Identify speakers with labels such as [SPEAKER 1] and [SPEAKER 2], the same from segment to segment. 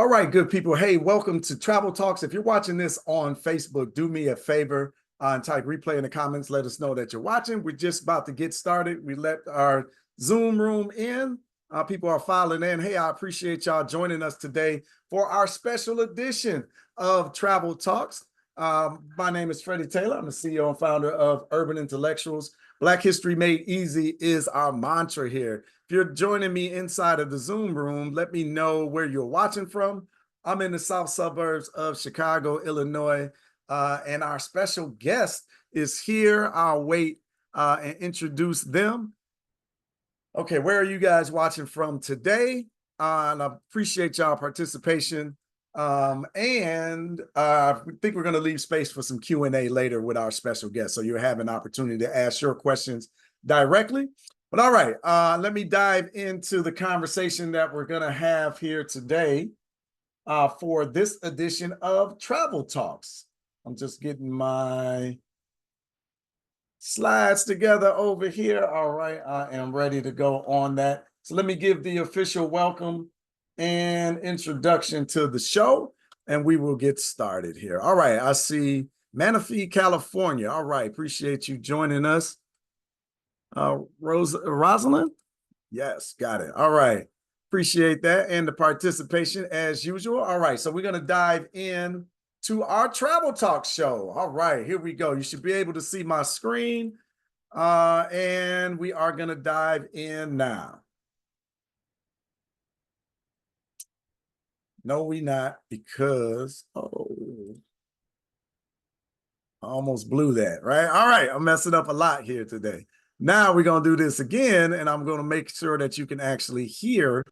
[SPEAKER 1] All right, good people. Hey, welcome to Travel Talks. If you're watching this on Facebook, do me a favor and type replay in the comments. Let us know that you're watching. We're just about to get started. We let our Zoom room in. People are filing in. Hey, I appreciate y'all joining us today for our special edition of Travel Talks. My name is Freddie Taylor. I'm the CEO and founder of Urban Intellectuals. Black History Made Easy is our mantra here. If you're joining me inside of the Zoom room, let me know where you're watching from. I'm in the south suburbs of Chicago, Illinois, and our special guest is here. I'll wait and introduce them. Okay, where are you guys watching from today? And I appreciate y'all participation. And I think we're going to leave space for some Q&A later with our special guest. So you have an opportunity to ask your questions directly. But all right, let me dive into the conversation that we're going to have here today for this edition of Travel Talks. I'm just getting my slides together over here. All right, I am ready to go on that. So let me give the official welcome and introduction to the show, and we will get started here. All right, I see Manatee, California. All right, appreciate you joining us. Rosalind? Yes, got it. All right, appreciate that and the participation as usual. All right, so we're going to dive in to our Travel Talk show. All right, here we go. You should be able to see my screen, and we are going to dive in now. No, we not, because, I almost blew that, right? All right, I'm messing up a lot here today. Now we're going to do this again, and I'm going to make sure that you can actually hear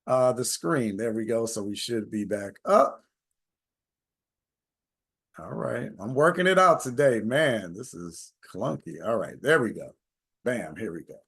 [SPEAKER 1] the screen. There we go. So we should be back up. All right, I'm working it out today. Man, this is clunky. All right, there we go. Bam, here we go.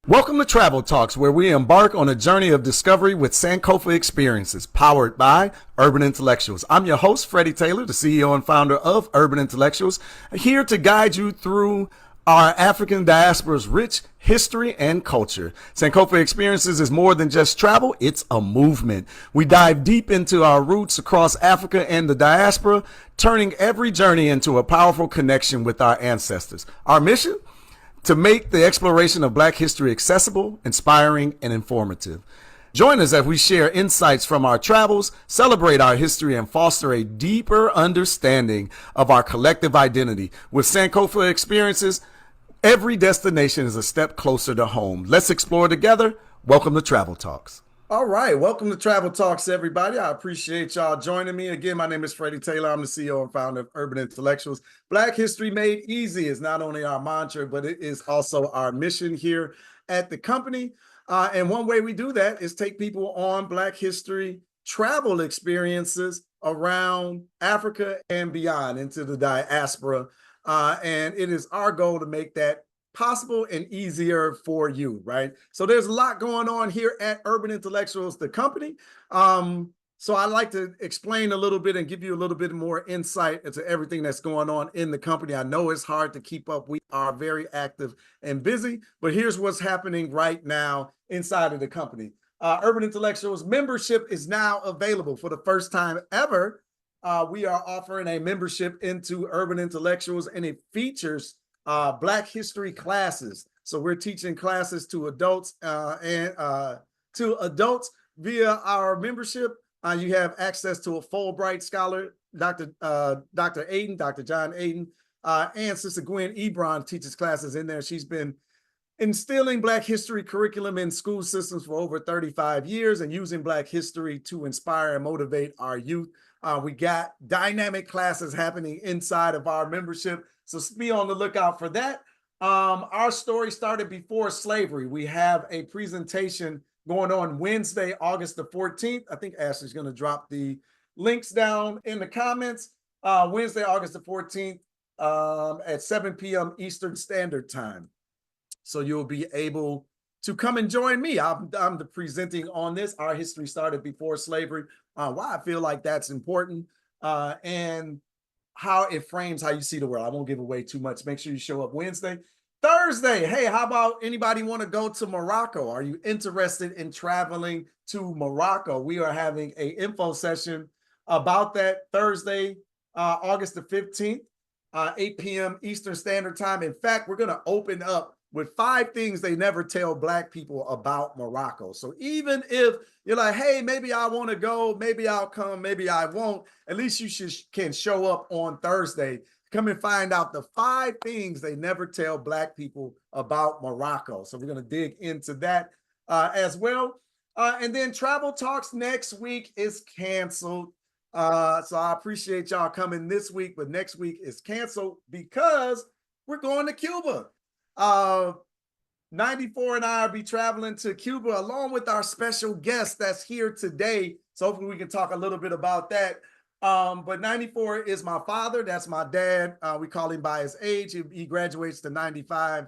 [SPEAKER 1] Welcome to Travel Talks, where we embark on a journey of discovery with Sankofa experiences, powered by Urban Intellectuals. I'm your host, Freddie Taylor, the CEO and founder of Urban Intellectuals, here to guide you through our African diaspora's rich history and culture. Sankofa Experiences is more than just travel, it's a movement. We dive deep into our roots across Africa and the diaspora, turning every journey into a powerful connection with our ancestors. Our mission? To make the exploration of Black history accessible, inspiring, and informative. Join us as we share insights from our travels, celebrate our history, and foster a deeper understanding of our collective identity. With Sankofa Experiences, every destination is a step closer to home. Let's explore together. Welcome to Travel Talks. All right, welcome to Travel Talks, everybody. I appreciate y'all joining me. Again, my name is Freddie Taylor. I'm the CEO and founder of Urban Intellectuals. Black History Made Easy is not only our mantra, but it is also our mission here at the company. And one way we do that is take people on Black history travel experiences around Africa and beyond into the diaspora. And it is our goal to make that possible and easier for you, right? So there's a lot going on here at Urban Intellectuals, the company. So I like to explain a little bit and give you a little bit more insight into everything that's going on in the company. I know it's hard to keep up. We are very active and busy, but here's what's happening right now inside of the company. Urban Intellectuals membership is now available for the first time ever. We are offering a membership into Urban Intellectuals, and it features Black history classes. So we're teaching classes to adults via our membership. You have access to a Fulbright scholar, Dr. John Aiden, and Sister Gwen Ebron teaches classes in there. She's been instilling Black history curriculum in school systems for over 35 years and using Black history to inspire and motivate our youth. We got dynamic classes happening inside of our membership. So be on the lookout for that. Our story started before slavery. We have a presentation going on Wednesday, August the 14th. I think Ashley's going to drop the links down in the comments. Wednesday, August the 14th at 7 p.m. Eastern Standard Time. So you'll be able to come and join me. I'm the presenting on this. Our history started before slavery. Why I feel like that's important. And how it frames how you see the world. I won't give away too much. Make sure you show up Wednesday. Thursday. Hey, how about anybody want to go to Morocco? Are you interested in traveling to Morocco? We are having a info session about that Thursday, August the 15th, 8 p.m. Eastern Standard Time. In fact, we're going to open up with 5 things they never tell Black people about Morocco. So even if you're like, hey, maybe I want to go, maybe I'll come, maybe I won't, at least you can show up on Thursday. Come and find out the 5 things they never tell Black people about Morocco. So we're going to dig into that as well. And then Travel Talks next week is canceled. So I appreciate y'all coming this week, but next week is canceled because we're going to Cuba. 94 and I will be traveling to Cuba along with our special guest that's here today. So hopefully we can talk a little bit about that. But 94 is my father. That's my dad. We call him by his age. He graduates to 95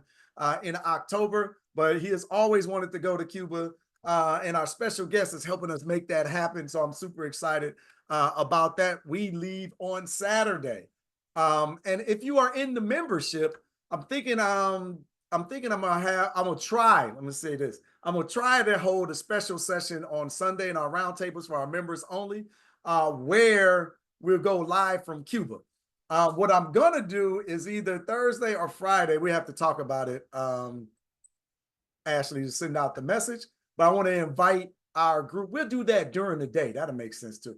[SPEAKER 1] in October, but he has always wanted to go to Cuba. And our special guest is helping us make that happen. So I'm super excited about that. We leave on Saturday. And if you are in the membership, I'm thinking I'm gonna try. I'm gonna say this. I'm gonna try to hold a special session on Sunday in our roundtables for our members only, where we'll go live from Cuba. What I'm gonna do is either Thursday or Friday. We have to talk about it. Ashley to send out the message, but I want to invite our group. We'll do that during the day. That'll make sense too.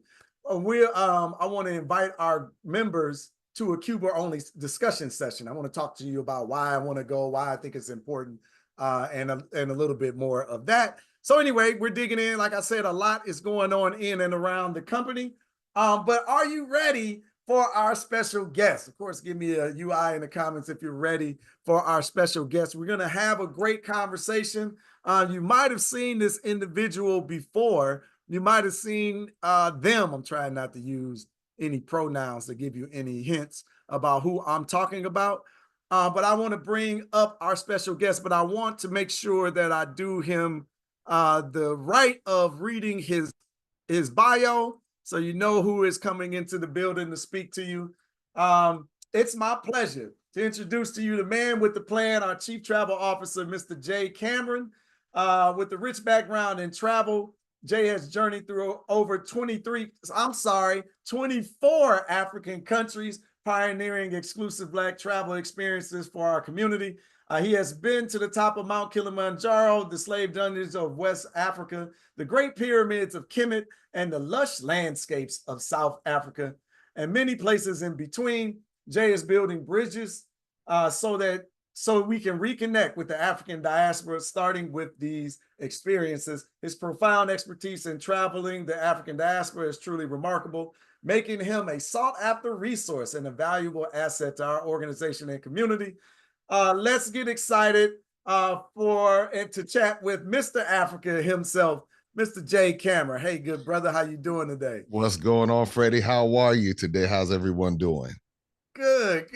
[SPEAKER 1] I want to invite our members to a Cuba only discussion session. I want to talk to you about why I want to go, why I think it's important, and a little bit more of that. So anyway, we're digging in. Like I said, a lot is going on in and around the company. But are you ready for our special guest? Of course, give me a UI in the comments if you're ready for our special guest. We're going to have a great conversation. You might have seen this individual before. You might have seen them. I'm trying not to use any pronouns to give you any hints about who I'm talking about. But I want to bring up our special guest, but I want to make sure that I do him the right of reading his bio so you know who is coming into the building to speak to you. It's my pleasure to introduce to you the man with the plan, our Chief Travel Officer, Mr. Jay Cameron. With a rich background in travel, Jay has journeyed through over 24 African countries, pioneering exclusive Black travel experiences for our community. He has been to the top of Mount Kilimanjaro, the slave dungeons of West Africa, the Great Pyramids of Kemet, and the lush landscapes of South Africa, and many places in between. Jay is building bridges so we can reconnect with the African diaspora, starting with these experiences. His profound expertise in traveling the African diaspora is truly remarkable, making him a sought-after resource and a valuable asset to our organization and community. Let's get excited to chat with Mr. Africa himself, Mr. Jay Cameron. Hey, good brother, how you doing today?
[SPEAKER 2] What's going on, Freddie? How are you today? How's everyone doing?
[SPEAKER 1] Good,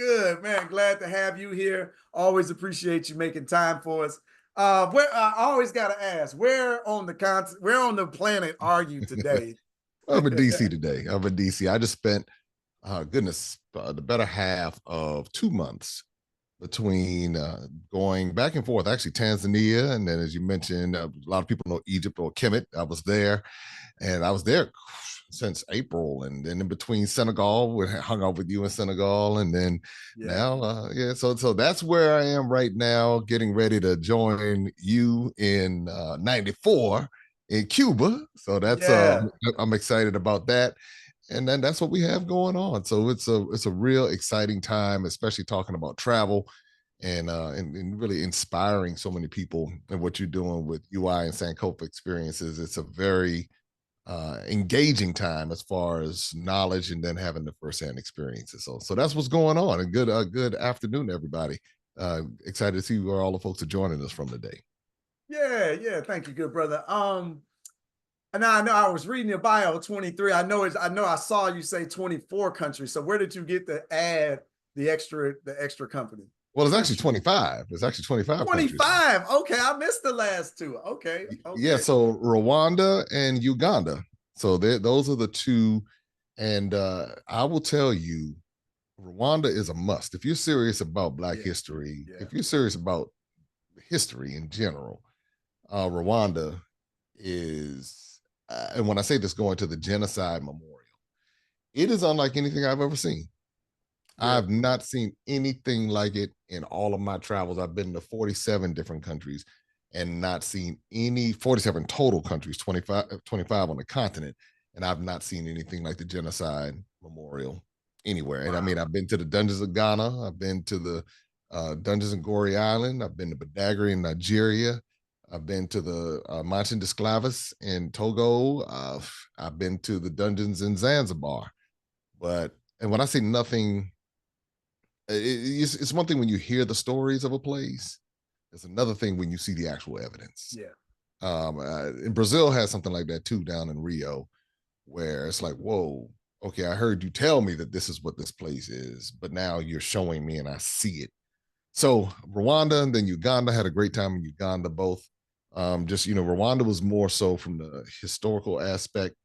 [SPEAKER 1] man. Glad to have you here. Always appreciate you making time for us. Where I always gotta ask, where on the planet are you today?
[SPEAKER 2] I'm in DC today. I'm in DC. I just spent, the better half of 2 months between going back and forth, actually Tanzania, and then as you mentioned, a lot of people know Egypt or Kemet. I was there since April, and then in between Senegal, we hung out with you in Senegal, and then now, so that's where I am right now, getting ready to join you in 94 in Cuba. So that's I'm excited about that. And then that's what we have going on. So it's a real exciting time, especially talking about travel and really inspiring so many people and what you're doing with UI and Sankofa experiences. It's a very engaging time as far as knowledge and then having the firsthand experiences. So that's what's going on. And good afternoon, everybody. Excited to see where all the folks are joining us from today.
[SPEAKER 1] Yeah. Thank you, good brother. And now I know I was reading your bio, 23. I know I saw you say 24 countries. So where did you get to add the extra company?
[SPEAKER 2] Well, it's actually 25. It's actually 25.
[SPEAKER 1] 25. Countries. Okay, I missed the last two. Okay.
[SPEAKER 2] Yeah, so Rwanda and Uganda. So those are the two. And I will tell you, Rwanda is a must. If you're serious about Black
[SPEAKER 1] Yeah,
[SPEAKER 2] history,
[SPEAKER 1] yeah,
[SPEAKER 2] if you're serious about history in general, Rwanda is, and when I say this, going to the genocide memorial, it is unlike anything I've ever seen.
[SPEAKER 1] really.
[SPEAKER 2] I've not seen anything like it in all of my travels. I've been to 47 different countries and not seen any 47 total countries, 25 on the continent. And I've not seen anything like the genocide memorial anywhere. And I mean,
[SPEAKER 1] Wow.
[SPEAKER 2] I've been to the dungeons of Ghana. I've been to the dungeons in Goree Island. I've been to Badagry in Nigeria. I've been to the Mansion de Sclavas in Togo. I've been to the dungeons in Zanzibar. But, and when I say nothing, it's one thing when you hear the stories of a place. It's another thing when you see the actual evidence.
[SPEAKER 1] Yeah.
[SPEAKER 2] In Brazil has something like that too down in Rio, where it's like, whoa, okay, I heard you tell me that this is what this place is, but now you're showing me and I see it. So Rwanda and then Uganda, had a great time in Uganda both. Just, Rwanda was more so from the historical aspect,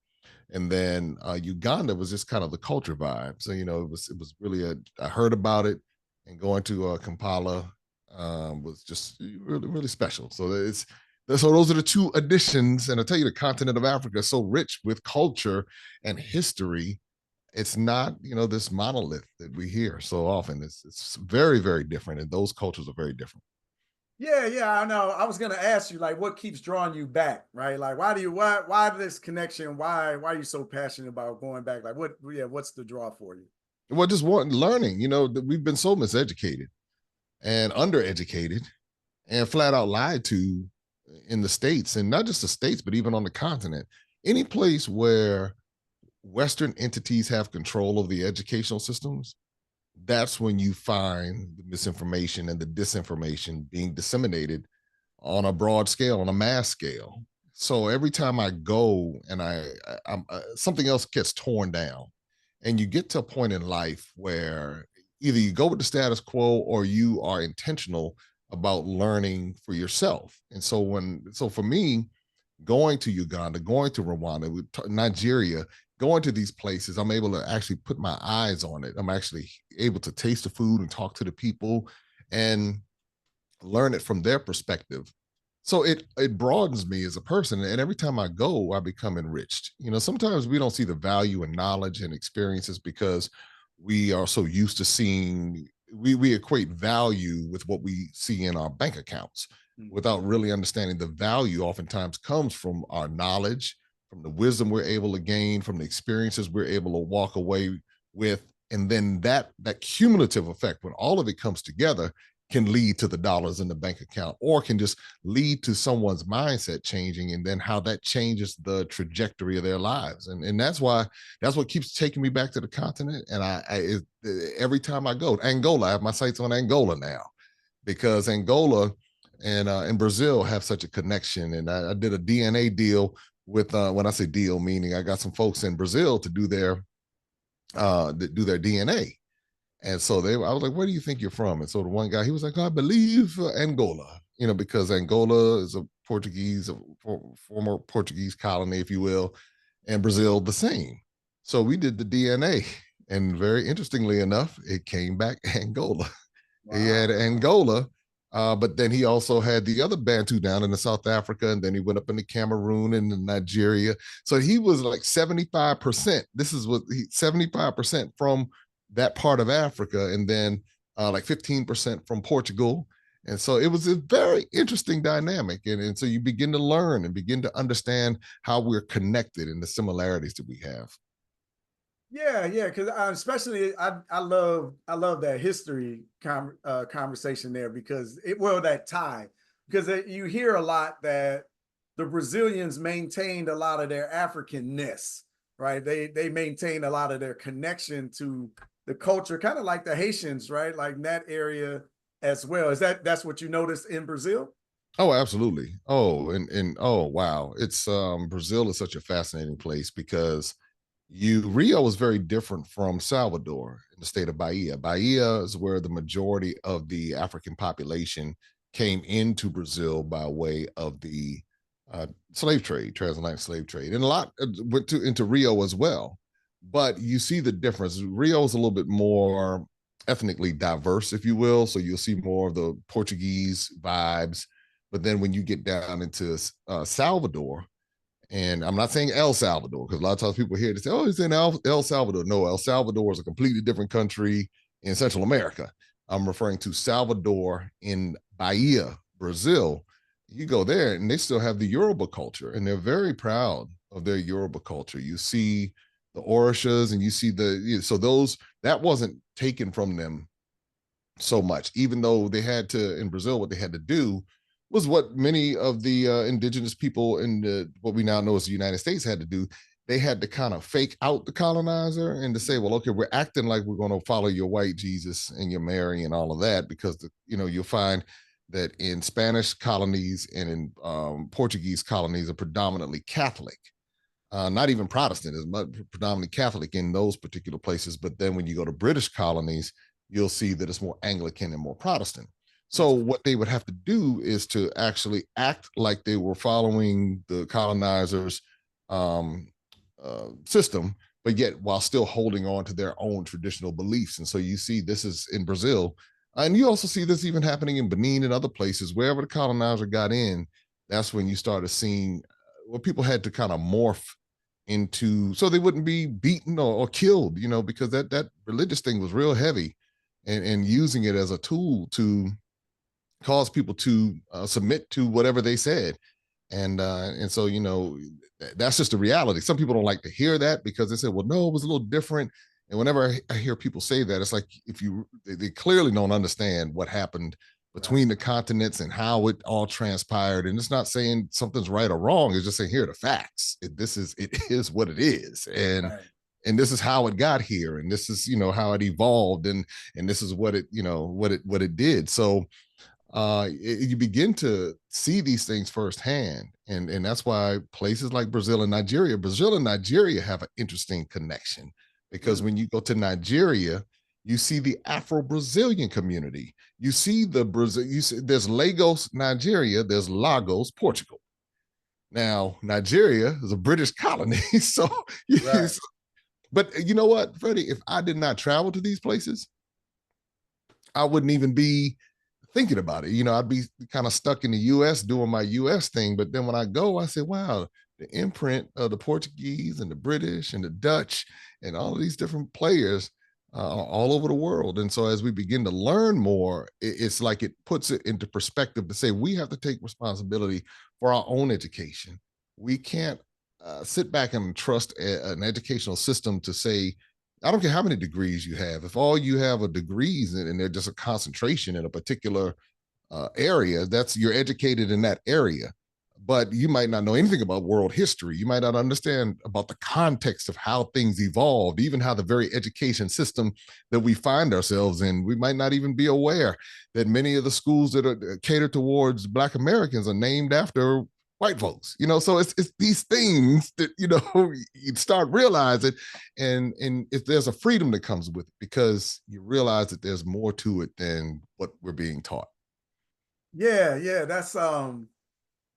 [SPEAKER 2] and then Uganda was just kind of the culture vibe. So it was really I heard about it, and going to Kampala was just really really special. So those are the two additions, and I tell you, the continent of Africa is so rich with culture and history. It's not this monolith that we hear so often. It's very very different, and those cultures are very different.
[SPEAKER 1] Yeah, yeah, I know. I was gonna ask you, like, what keeps drawing you back, right? Like, why this connection? Why are you so passionate about going back? Like, what's the draw for you?
[SPEAKER 2] Well, just learning. We've been so miseducated and undereducated and flat out lied to in the States, and not just the States, but even on the continent. Any place where Western entities have control of the educational systems, that's when you find the misinformation and the disinformation being disseminated on a broad scale, on a mass scale. So every time I go and something else gets torn down, and you get to a point in life where either you go with the status quo or you are intentional about learning for yourself. And so for me, going to Uganda, going to Rwanda, Nigeria, going to these places, I'm able to actually put my eyes on it. I'm actually able to taste the food and talk to the people and learn it from their perspective. So it broadens me as a person, and every time I go, I become enriched. Sometimes we don't see the value in knowledge and experiences because we are so used to seeing, we equate value with what we see in our bank accounts without really understanding the value oftentimes comes from our knowledge, from the wisdom we're able to gain, from the experiences we're able to walk away with. And then that cumulative effect, when all of it comes together, can lead to the dollars in the bank account, or can just lead to someone's mindset changing, and then how that changes the trajectory of their lives. And that's what keeps taking me back to the continent. And every time I go, Angola, I have my sights on Angola now, because Angola and Brazil have such a connection. And I did a DNA deal with, when I say deal, meaning I got some folks in Brazil to do their DNA. And so I was like, where do you think you're from? And so the one guy, he was like, I believe Angola, because Angola is a former Portuguese colony, if you will, and Brazil the same. So we did the DNA, and very interestingly enough, it came back Angola. He had
[SPEAKER 1] Wow.
[SPEAKER 2] Angola, but then he also had the other Bantu down in the South Africa, and then he went up into Cameroon and Nigeria. So he was like 75%. This is what 75% from that part of Africa, and then like 15% from Portugal. And so it was a very interesting dynamic. And so you begin to learn and begin to understand how we're connected and the similarities that we have.
[SPEAKER 1] Yeah, yeah, because especially I love that history conversation there, because that tie, because you hear a lot that the Brazilians maintained a lot of their Africanness, right? They maintained a lot of their connection to the culture, kind of like the Haitians, right? Like in that area as well. That's what you noticed in Brazil?
[SPEAKER 2] Oh, absolutely. Oh, and oh wow. It's Brazil is such a fascinating place because Rio is very different from Salvador in the state of Bahia. Bahia is where the majority of the African population came into Brazil by way of the slave trade, transatlantic slave trade, and a lot went into Rio as well. but you see the difference. Rio is a little bit more ethnically diverse, if you will. So you'll see more of the Portuguese vibes. But then when you get down into Salvador, and I'm not saying El Salvador, because a lot of times people hear they say, oh, it's in El Salvador. No, El Salvador is a completely different country in Central America. I'm referring to Salvador in Bahia, Brazil. You go there and they still have the Yoruba culture, and they're very proud of their Yoruba culture. You see the orishas and you see so those, that wasn't taken from them so much, even though they had to, in Brazil, what they had to do was what many of the indigenous people in what we now know as the United States had to do. They had to kind of fake out the colonizer and to say, well, okay, we're acting like we're going to follow your white Jesus and your Mary and all of that, because you'll find that in Spanish colonies and in Portuguese colonies are predominantly Catholic. Not even Protestant, is predominantly Catholic in those particular places. But then when you go to British colonies, you'll see that it's more Anglican and more Protestant. So what they would have to do is to actually act like they were following the colonizers' system, but yet while still holding on to their own traditional beliefs. And so you see this is in Brazil. And you also see this even happening in Benin and other places. Wherever the colonizer got in, that's when you started seeing where people had to kind of morph into, so they wouldn't be beaten or killed, because that religious thing was real heavy, and using it as a tool to cause people to submit to whatever they said. And so, that's just the reality. Some people don't like to hear that because they say, well, no, it was a little different. And whenever I hear people say that, it's like, they clearly don't understand what happened between the continents and how it all transpired. And it's not saying something's right or wrong. It's just saying, here are the facts. It is what it is. And this is how it got here. And this is, how it evolved. And this is what it did. So you begin to see these things firsthand. And that's why places like Brazil and Nigeria have an interesting connection, because when you go to Nigeria, you see the Afro-Brazilian community. You see there's Lagos, Nigeria, there's Lagos, Portugal. Now, Nigeria is a British colony. So, right. But you know what, Freddie, if I did not travel to these places, I wouldn't even be thinking about it. I'd be kind of stuck in the US doing my US thing. But then when I go, I say, wow, the imprint of the Portuguese and the British and the Dutch and all of these different players all over the world. And so as we begin to learn more, it's like it puts it into perspective to say we have to take responsibility for our own education. We can't sit back and trust an educational system to say, I don't care how many degrees you have. If all you have are degrees and they're just a concentration in a particular area, you're educated in that area. But you might not know anything about world history. You might not understand about the context of how things evolved, even how the very education system that we find ourselves in. We might not even be aware that many of the schools that are catered towards Black Americans are named after white folks. So it's these things that you start realizing, and if there's a freedom that comes with it, because you realize that there's more to it than what we're being taught.
[SPEAKER 1] Yeah, that's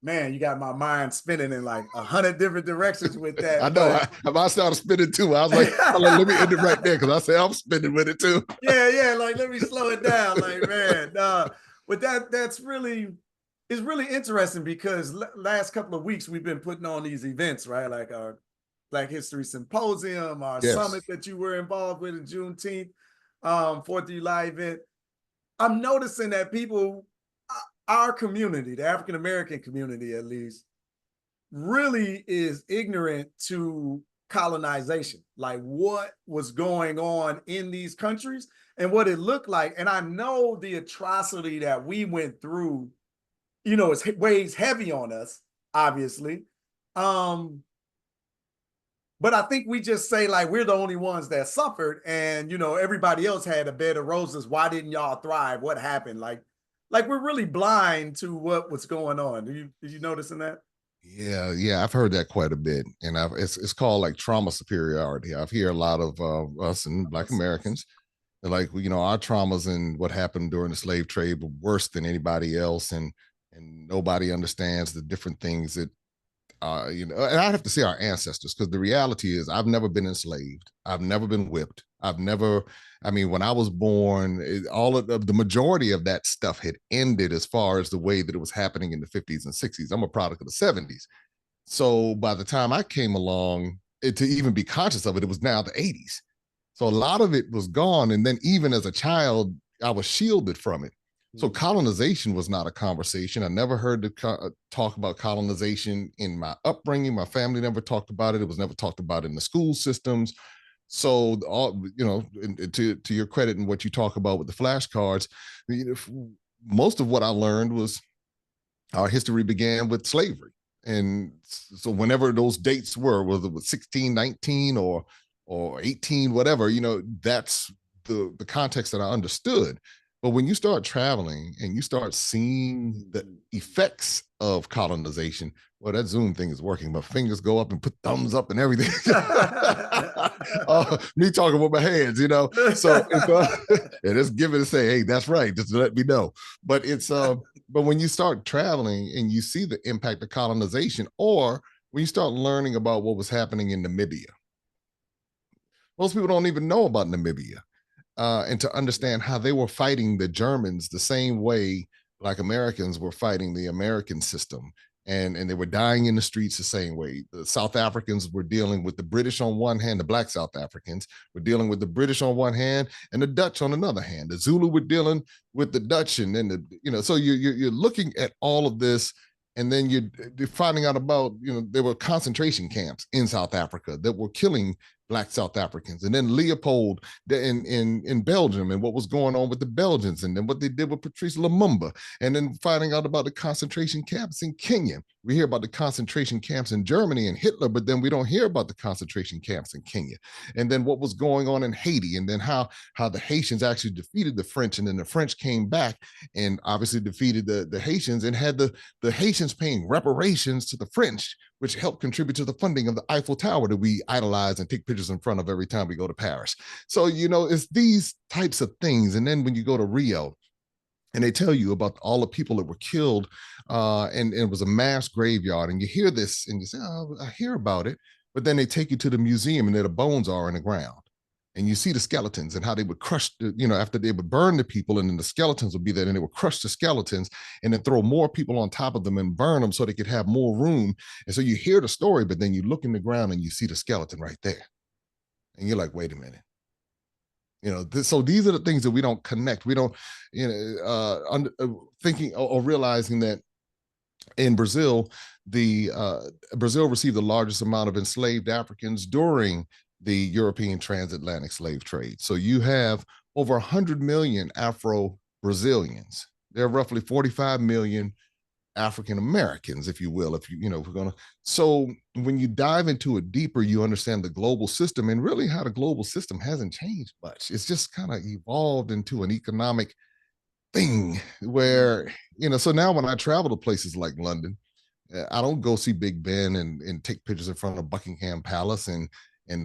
[SPEAKER 1] man, you got my mind spinning in like 100 different directions with that.
[SPEAKER 2] I know. I started spinning too. I was like, let me end it right there, because I say I'm spinning with it too.
[SPEAKER 1] Yeah. Like, let me slow it down. Like, man, but that's really, it's really interesting, because last couple of weeks we've been putting on these events, right? Like our Black History Symposium, our summit that you were involved with in Juneteenth, 4th of July event. I'm noticing that people, our community, the African American community at least, really is ignorant to colonization, like what was going on in these countries and what it looked like. And I know the atrocity that we went through, it weighs heavy on us, obviously. But I think we just say like we're the only ones that suffered, and everybody else had a bed of roses. Why didn't y'all thrive? What happened? Like we're really blind to what was going on. Did you notice in that?
[SPEAKER 2] Yeah, I've heard that quite a bit, and it's called like trauma superiority. I've heard a lot of us and Black Americans, like our traumas and what happened during the slave trade were worse than anybody else, and nobody understands the different things that and I'd have to say our ancestors, because the reality is I've never been enslaved. I've never been whipped. I've never, I mean, when I was born, all of the majority of that stuff had ended as far as the way that it was happening in the 50s and 60s. I'm a product of the 70s. So by the time I came along, to even be conscious of it, it was now the 80s. So a lot of it was gone. And then even as a child, I was shielded from it. So colonization was not a conversation. I never heard talk about colonization in my upbringing. My family never talked about it. It was never talked about in the school systems. So, to your credit and what you talk about with the flashcards, most of what I learned was our history began with slavery. And so whenever those dates were, whether it was 16, 19, or 18, whatever, that's the context that I understood. But when you start traveling and you start seeing the effects of colonization, well, that Zoom thing is working. My fingers go up and put thumbs up and everything. Me talking with my hands, So and just give it and say, hey, that's right, just to let me know. But but when you start traveling and you see the impact of colonization, or when you start learning about what was happening in Namibia, most people don't even know about Namibia. And to understand how they were fighting the Germans the same way Black Americans were fighting the American system. And they were dying in the streets the same way. The South Africans were dealing with the British on one hand, the Black South Africans were dealing with the British on one hand, and the Dutch on another hand. The Zulu were dealing with the Dutch, and then so you're looking at all of this, and then you're finding out about, there were concentration camps in South Africa that were killing Black South Africans, and then Leopold in Belgium, and what was going on with the Belgians, and then what they did with Patrice Lumumba, and then finding out about the concentration camps in Kenya. We hear about the concentration camps in Germany and Hitler, but then we don't hear about the concentration camps in Kenya. And then what was going on in Haiti, and then how the Haitians actually defeated the French, and then the French came back and obviously defeated the Haitians, and had the Haitians paying reparations to the French, which helped contribute to the funding of the Eiffel Tower that we idolize and take pictures in front of every time we go to Paris. So, it's these types of things. And then when you go to Rio, and they tell you about all the people that were killed, and it was a mass graveyard, and you hear this and you say, oh, I hear about it. But then they take you to the museum, and there the bones are in the ground. And you see the skeletons and how they would crush, after they would burn the people, and then the skeletons would be there, and they would crush the skeletons and then throw more people on top of them and burn them so they could have more room. And so you hear the story, but then you look in the ground and you see the skeleton right there. And you're like, wait a minute. So these are the things that we don't connect. We don't, thinking or realizing that in Brazil, Brazil received the largest amount of enslaved Africans during the European transatlantic slave trade. So you have over 100 million Afro-Brazilians. There are roughly 45 million African Americans, if you will, if we're going to. So when you dive into it deeper, you understand the global system, and really how the global system hasn't changed much. It's just kind of evolved into an economic thing where, so now when I travel to places like London, I don't go see Big Ben and take pictures in front of Buckingham Palace and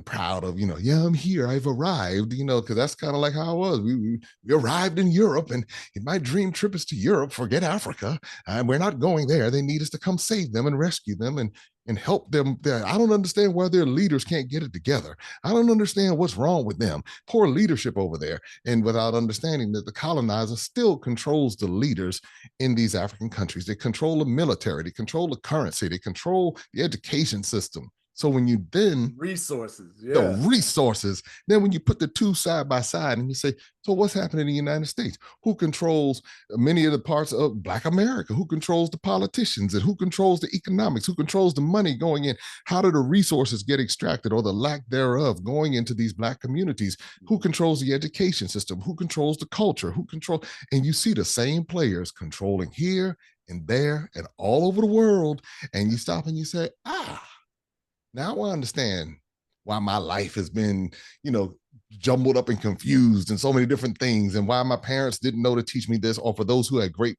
[SPEAKER 2] proud of, yeah, I'm here, I've arrived, because that's kind of like how I was. We arrived in Europe, and my dream trip is to Europe. Forget Africa. We're not going there. They need us to come save them and rescue them and help them. I don't understand why their leaders can't get it together. I don't understand what's wrong with them. Poor leadership over there. And without understanding that the colonizer still controls the leaders in these African countries. They control the military, they control the currency, they control the education system. So when you then the resources, then when you put the two side by side and you say, so what's happening in the United States? Who controls many of the parts of Black America? Who controls the politicians, and who controls the economics? Who controls the money going in? How do the resources get extracted, or the lack thereof, going into these Black communities? Who controls the education system? Who controls the culture? And you see the same players controlling here and there and all over the world. And you stop and you say, now I understand why my life has been, jumbled up and confused and so many different things, and why my parents didn't know to teach me this, or for those who had great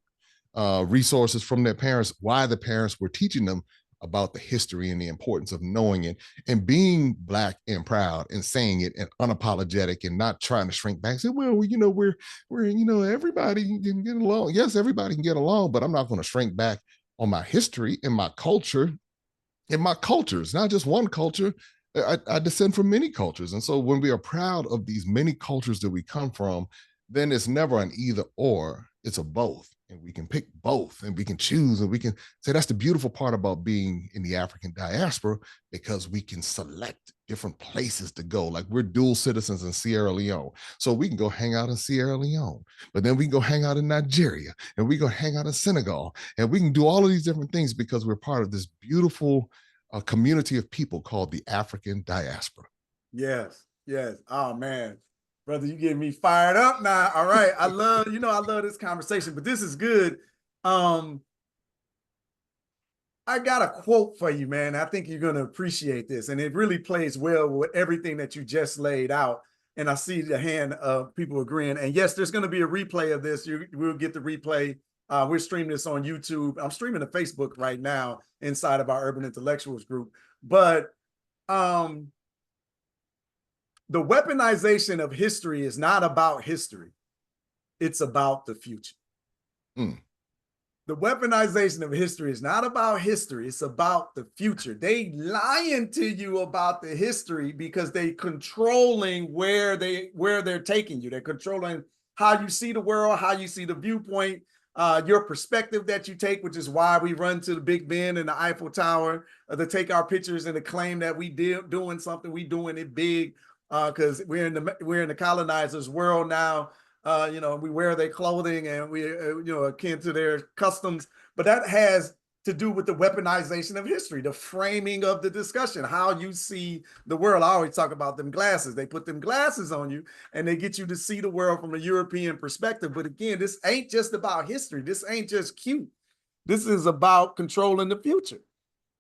[SPEAKER 2] resources from their parents, why the parents were teaching them about the history and the importance of knowing it and being Black and proud and saying it and unapologetic and not trying to shrink back. Say, well, we're everybody can get along. Yes, everybody can get along, but I'm not going to shrink back on my history and my culture in my cultures, not just one culture. I descend from many cultures. And so when we are proud of these many cultures that we come from, then it's never an either or, it's a both. And we can pick both and we can choose, and we can say that's the beautiful part about being in the African diaspora, because we can select different places to go. Like we're dual citizens in Sierra Leone. So we can go hang out in Sierra Leone, but then we can go hang out in Nigeria, and we go hang out in Senegal, and we can do all of these different things because we're part of this beautiful community of people called the African diaspora.
[SPEAKER 1] Yes, yes. Oh man, brother, you getting me fired up now. All right, I love this conversation, but this is good. I got a quote for you, man. I think you're gonna appreciate this, and it really plays well with everything that you just laid out. And I see the hand of people agreeing. And yes, there's going to be a replay of this. We'll get the replay. We're streaming this on YouTube. I'm streaming to Facebook right now inside of our Urban Intellectuals group. But the weaponization of history is not about history. It's about the future.
[SPEAKER 2] Mm.
[SPEAKER 1] The weaponization of history is not about history. It's about the future. They lying to you about the history because they controlling where they're taking you. They're controlling how you see the world, how you see the viewpoint, your perspective that you take, which is why we run to the Big Ben and the Eiffel Tower to take our pictures and to claim that we doing something, we doing it big, because we're in the colonizers' world now. We wear their clothing and we, akin to their customs, but that has to do with the weaponization of history, the framing of the discussion, how you see the world. I always talk about them glasses. They put them glasses on you and they get you to see the world from a European perspective. But again, this ain't just about history. This ain't just cute. This is about controlling the future.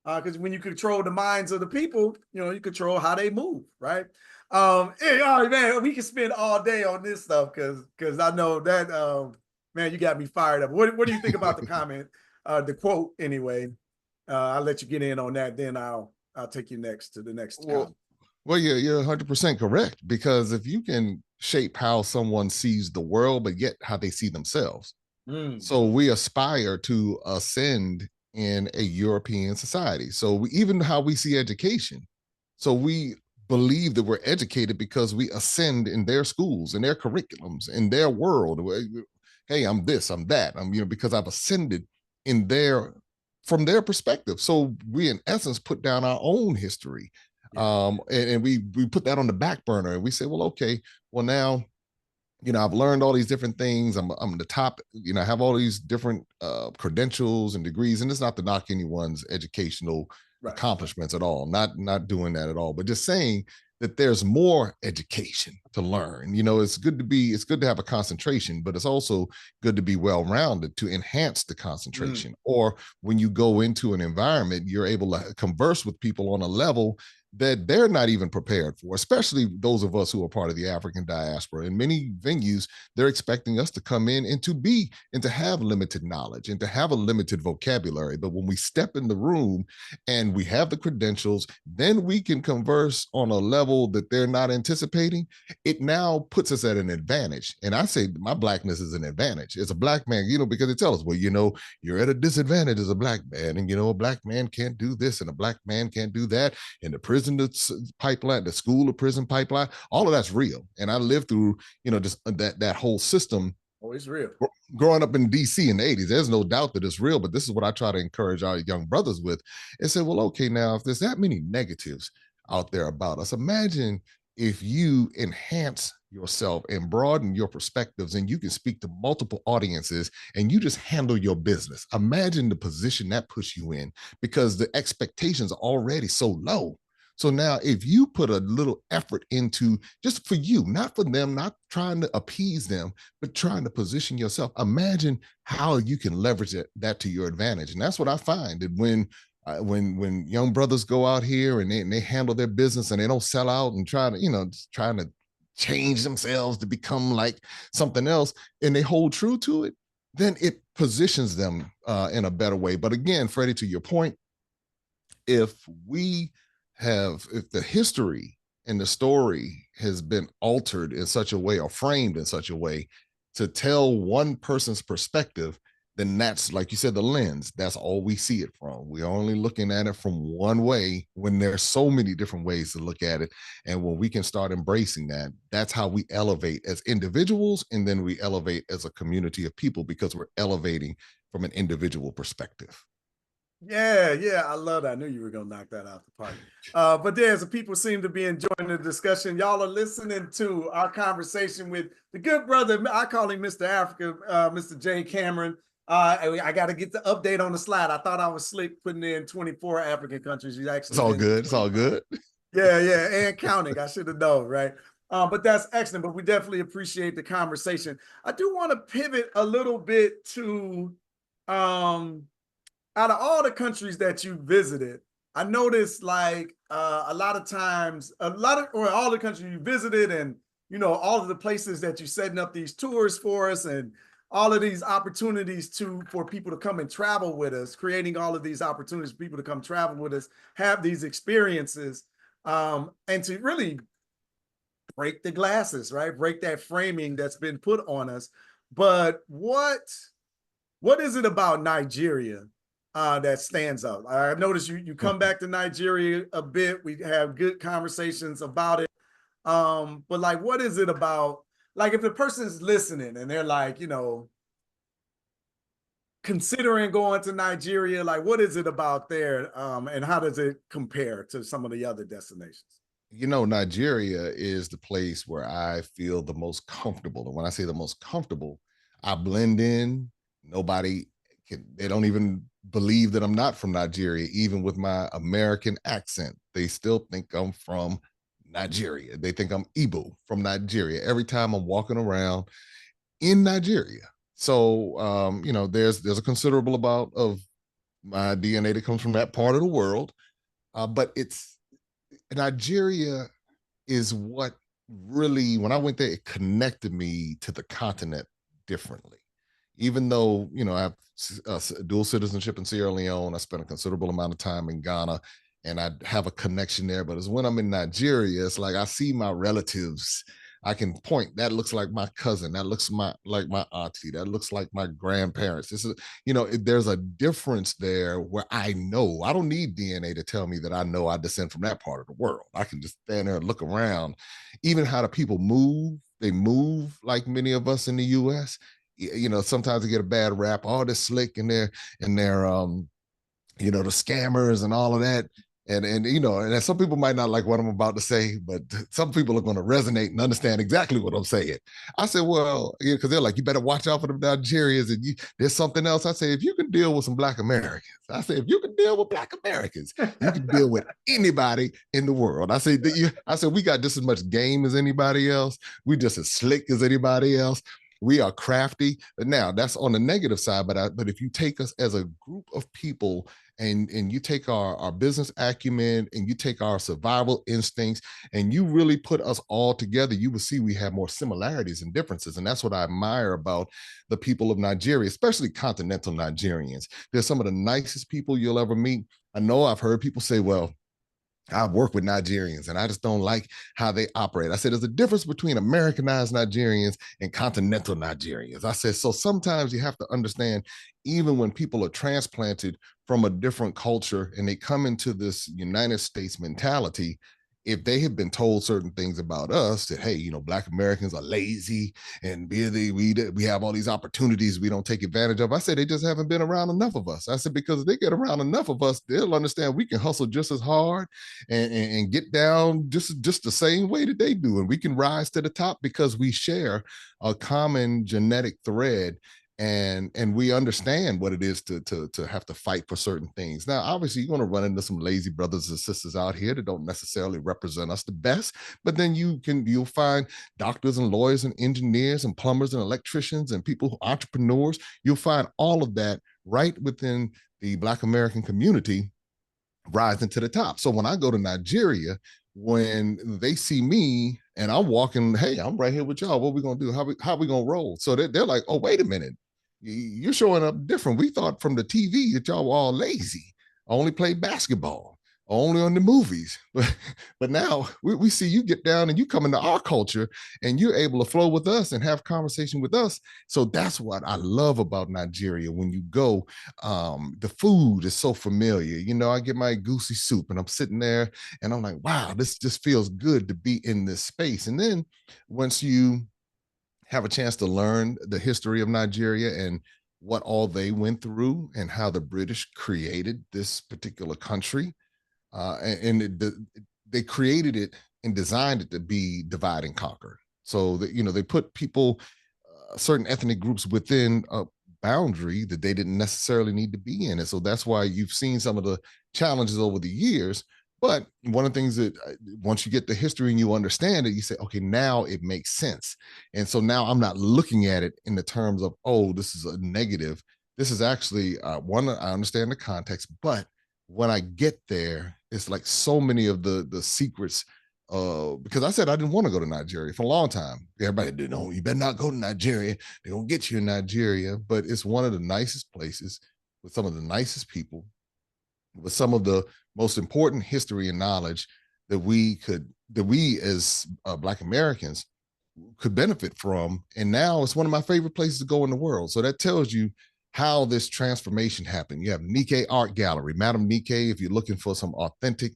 [SPEAKER 1] Because when you control the minds of the people, you control how they move, right? Hey, all right, man, we can spend all day on this stuff because I know that, man, you got me fired up. What do you think about the comment, the quote anyway? I'll let you get in on that. Then I'll take you next to the next comment.
[SPEAKER 2] Well, you're 100% correct, because if you can shape how someone sees the world, but yet how they see themselves. So we aspire to ascend in a European society. So even how we see education. So we believe that we're educated because we ascend in their schools, in their curriculums, in their world. Hey, I'm this, I'm that. Because I've ascended from their perspective. So we, in essence, put down our own history. And we put that on the back burner, and we say, well, okay, well, now, I've learned all these different things. I'm the top, I have all these different credentials and degrees, and it's not to knock anyone's educational accomplishments at all. Not doing that at all, but just saying that there's more education to learn. It's good to have a concentration, but it's also good to be well-rounded to enhance the concentration. Or when you go into an environment, you're able to converse with people on a level that they're not even prepared for, especially those of us who are part of the African diaspora. In many venues, they're expecting us to come in and to have limited knowledge and to have a limited vocabulary. But when we step in the room and we have the credentials, then we can converse on a level that they're not anticipating. It now puts us at an advantage. And I say my blackness is an advantage. As a black man, because they tell us, well, you're at a disadvantage as a black man. And, a black man can't do this and a black man can't do that. And the prison pipeline, the school to prison pipeline, all of that's real. And I lived through, just that whole system.
[SPEAKER 1] Oh, it's real.
[SPEAKER 2] Growing up in DC in the 80s, there's no doubt that it's real, but this is what I try to encourage our young brothers with, and say, well, okay, now, if there's that many negatives out there about us, imagine if you enhance yourself and broaden your perspectives, and you can speak to multiple audiences and you just handle your business. Imagine the position that puts you in, because the expectations are already so low. So now if you put a little effort into, just for you, not for them, not trying to appease them, but trying to position yourself, imagine how you can leverage that to your advantage. And that's what I find, that when young brothers go out here and they handle their business and they don't sell out and trying to change themselves to become like something else, and they hold true to it, then it positions them in a better way. But again, Freddie, to your point, if the history and the story has been altered in such a way or framed in such a way to tell one person's perspective, then that's, like you said, the lens. That's all we see it from. We're only looking at it from one way when there's so many different ways to look at it. And when we can start embracing that, that's how we elevate as individuals. And then we elevate as a community of people because we're elevating from an individual perspective.
[SPEAKER 1] Yeah, yeah, I love that. I knew you were gonna knock that out the park. But there's people seem to be enjoying the discussion. Y'all are listening to our conversation with the good brother. I call him Mr. Africa, Mr. J. Cameron. I got to get the update on the slide. I thought I was slick putting in 24 African countries. He's
[SPEAKER 2] It's
[SPEAKER 1] actually
[SPEAKER 2] all
[SPEAKER 1] been
[SPEAKER 2] good. It's all good.
[SPEAKER 1] Yeah, yeah, and counting. I should have known, right? But that's excellent. But we definitely appreciate the conversation. I do want to pivot a little bit to out of all the countries that you visited, I noticed like a lot of times, or all the countries you visited, and all of the places that you're setting up these tours for us, and all of these opportunities for people to come and travel with us, creating all of these opportunities for people to come travel with us, have these experiences, and to really break the glasses, right? Break that framing that's been put on us. But what is it about Nigeria that stands out? I noticed you come back to Nigeria a bit. We have good conversations about it. But like, what is it about? Like, if the person's listening and they're like, considering going to Nigeria, like, what is it about there? And how does it compare to some of the other destinations?
[SPEAKER 2] Nigeria is the place where I feel the most comfortable. And when I say the most comfortable, I blend in. They don't even believe that I'm not from Nigeria, even with my American accent. They still think I'm from Nigeria. They think I'm Igbo from Nigeria every time I'm walking around in Nigeria. So, there's a considerable amount of my DNA that comes from that part of the world. But Nigeria is what really, when I went there, it connected me to the continent differently. Even though, I have dual citizenship in Sierra Leone, I spent a considerable amount of time in Ghana, and I have a connection there. But it's when I'm in Nigeria, it's like I see my relatives. I can point. That looks like my cousin. That looks like my auntie. That looks like my grandparents. This is, there's a difference there where I know. I don't need DNA to tell me that I know I descend from that part of the world. I can just stand there and look around. Even how the people move, they move like many of us in the U.S. Sometimes they get a bad rap. All this slick and they're the scammers and all of that. And some people might not like what I'm about to say, but some people are going to resonate and understand exactly what I'm saying. I said, well, because they're like, you better watch out for the Nigerians, and there's something else. I say, if you can deal with some Black Americans, if you can deal with Black Americans, you can deal with anybody in the world. I said, we got just as much game as anybody else. We just as slick as anybody else. We are crafty. Now, that's on the negative side, but if you take us as a group of people and you take our business acumen and you take our survival instincts and you really put us all together, you will see we have more similarities and differences. And that's what I admire about the people of Nigeria, especially continental Nigerians. They're some of the nicest people you'll ever meet. I know I've heard people say, well, I work with Nigerians and I just don't like how they operate. I said, there's a difference between Americanized Nigerians and continental Nigerians. I said, so sometimes you have to understand, even when people are transplanted from a different culture and they come into this United States mentality, if they have been told certain things about us that, hey, Black Americans are lazy and we have all these opportunities we don't take advantage of. I said, they just haven't been around enough of us. I said, because if they get around enough of us, they'll understand we can hustle just as hard and get down just the same way that they do. And we can rise to the top because we share a common genetic thread, and we understand what it is to have to fight for certain things. Now, obviously, you're going to run into some lazy brothers and sisters out here that don't necessarily represent us the best, but then you'll find doctors and lawyers and engineers and plumbers and electricians and entrepreneurs. You'll find all of that right within the Black American community rising to the top. So when I go to Nigeria, when they see me and I'm walking, hey, I'm right here with y'all. What we gonna do? How we gonna roll? So they're like, oh, wait a minute, you're showing up different. We thought from the TV that y'all were all lazy, only play basketball, only on the movies. But now we see you get down and you come into our culture and you're able to flow with us and have conversation with us. So that's what I love about Nigeria. When you go, the food is so familiar. You know, I get my goosey soup and I'm sitting there and I'm like, wow, this just feels good to be in this space. And then once you have a chance to learn the history of Nigeria and what all they went through and how the British created this particular country, they created it and designed it to be divide and conquer. So that, you know, they put people, certain ethnic groups within a boundary that they didn't necessarily need to be in. And so that's why you've seen some of the challenges over the years. But one of the things that once you get the history and you understand it, you say, okay, now it makes sense. And so now I'm not looking at it in the terms of, oh, this is a negative. This is actually one, I understand the context, but when I get there, it's like so many of the secrets. Because I said I didn't want to go to Nigeria for a long time. Everybody did, no, you better not go to Nigeria. They're gonna get you in Nigeria. But it's one of the nicest places with some of the nicest people, with some of the most important history and knowledge that we as Black Americans could benefit from. And now it's one of my favorite places to go in the world. So that tells you how this transformation happened. You have Nikkei Art Gallery, Madam Nikkei, if you're looking for some authentic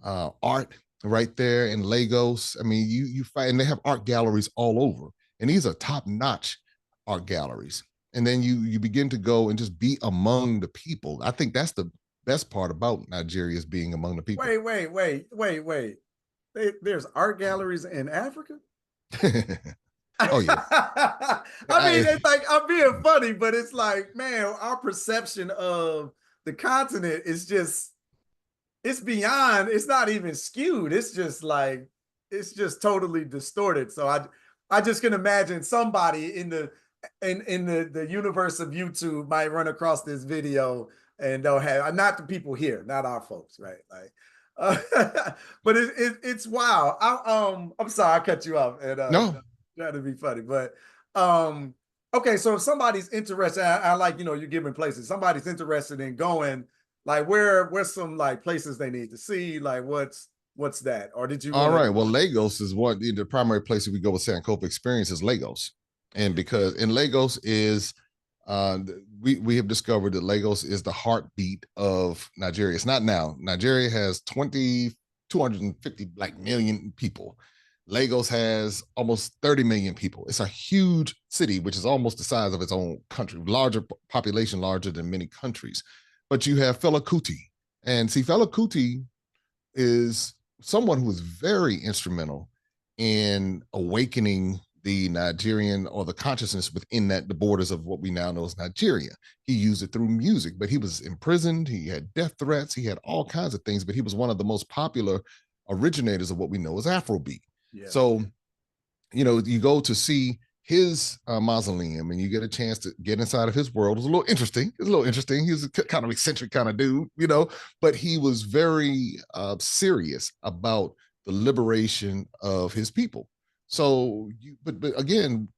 [SPEAKER 2] art right there in Lagos. I mean, you find, and they have art galleries all over, and these are top-notch art galleries. And then you begin to go and just be among the people. I think that's the best part about Nigeria, is being among the people.
[SPEAKER 1] Wait. There's art galleries in Africa?
[SPEAKER 2] Oh yeah.
[SPEAKER 1] I mean, it's like, I'm being funny, but it's like, man, our perception of the continent is just, it's beyond, it's not even skewed. It's just like, it's just totally distorted. So I just can imagine somebody in the universe of YouTube might run across this video and they'll have, not the people here, not our folks, right? Like, but it's wild. I'm sorry I cut you off and
[SPEAKER 2] No.
[SPEAKER 1] trying to be funny, but okay. So if somebody's interested, I like, you know, you're giving places. Somebody's interested in going, like, where's some like places they need to see? Like, what's that? Or did you
[SPEAKER 2] All
[SPEAKER 1] want to?
[SPEAKER 2] right. Well, Lagos is what the primary place that we go with Sankofa experience is Lagos. And because in Lagos is we have discovered that Lagos is the heartbeat of Nigeria. It's not now. Nigeria has 250 like million people. Lagos has almost 30 million people. It's a huge city, which is almost the size of its own country, larger population, larger than many countries. But you have Fela Kuti. And see, Fela Kuti is someone who was very instrumental in awakening the Nigerian, or the consciousness within that, the borders of what we now know as Nigeria. He used it through music, but he was imprisoned. He had death threats. He had all kinds of things, but he was one of the most popular originators of what we know as Afrobeat. Yeah. So, you know, you go to see his mausoleum and you get a chance to get inside of his world. It was a little interesting. He was a kind of eccentric kind of dude, you know, but he was very serious about the liberation of his people. So, but again,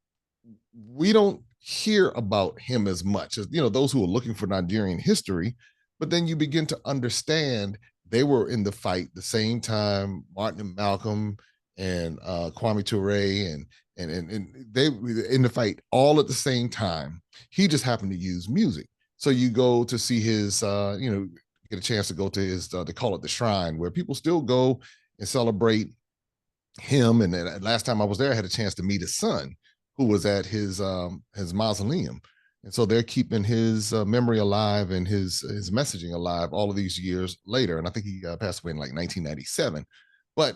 [SPEAKER 2] we don't hear about him as much as, you know, those who are looking for Nigerian history. But then you begin to understand they were in the fight the same time Martin and Malcolm and Kwame Ture and they were in the fight all at the same time. He just happened to use music. So you go to see his, you know, get a chance to go to his, they call it the shrine, where people still go and celebrate him. And then last time I was there, I had a chance to meet his son, who was at his mausoleum. And so they're keeping his memory alive and his messaging alive all of these years later. And I think he passed away in like 1997. But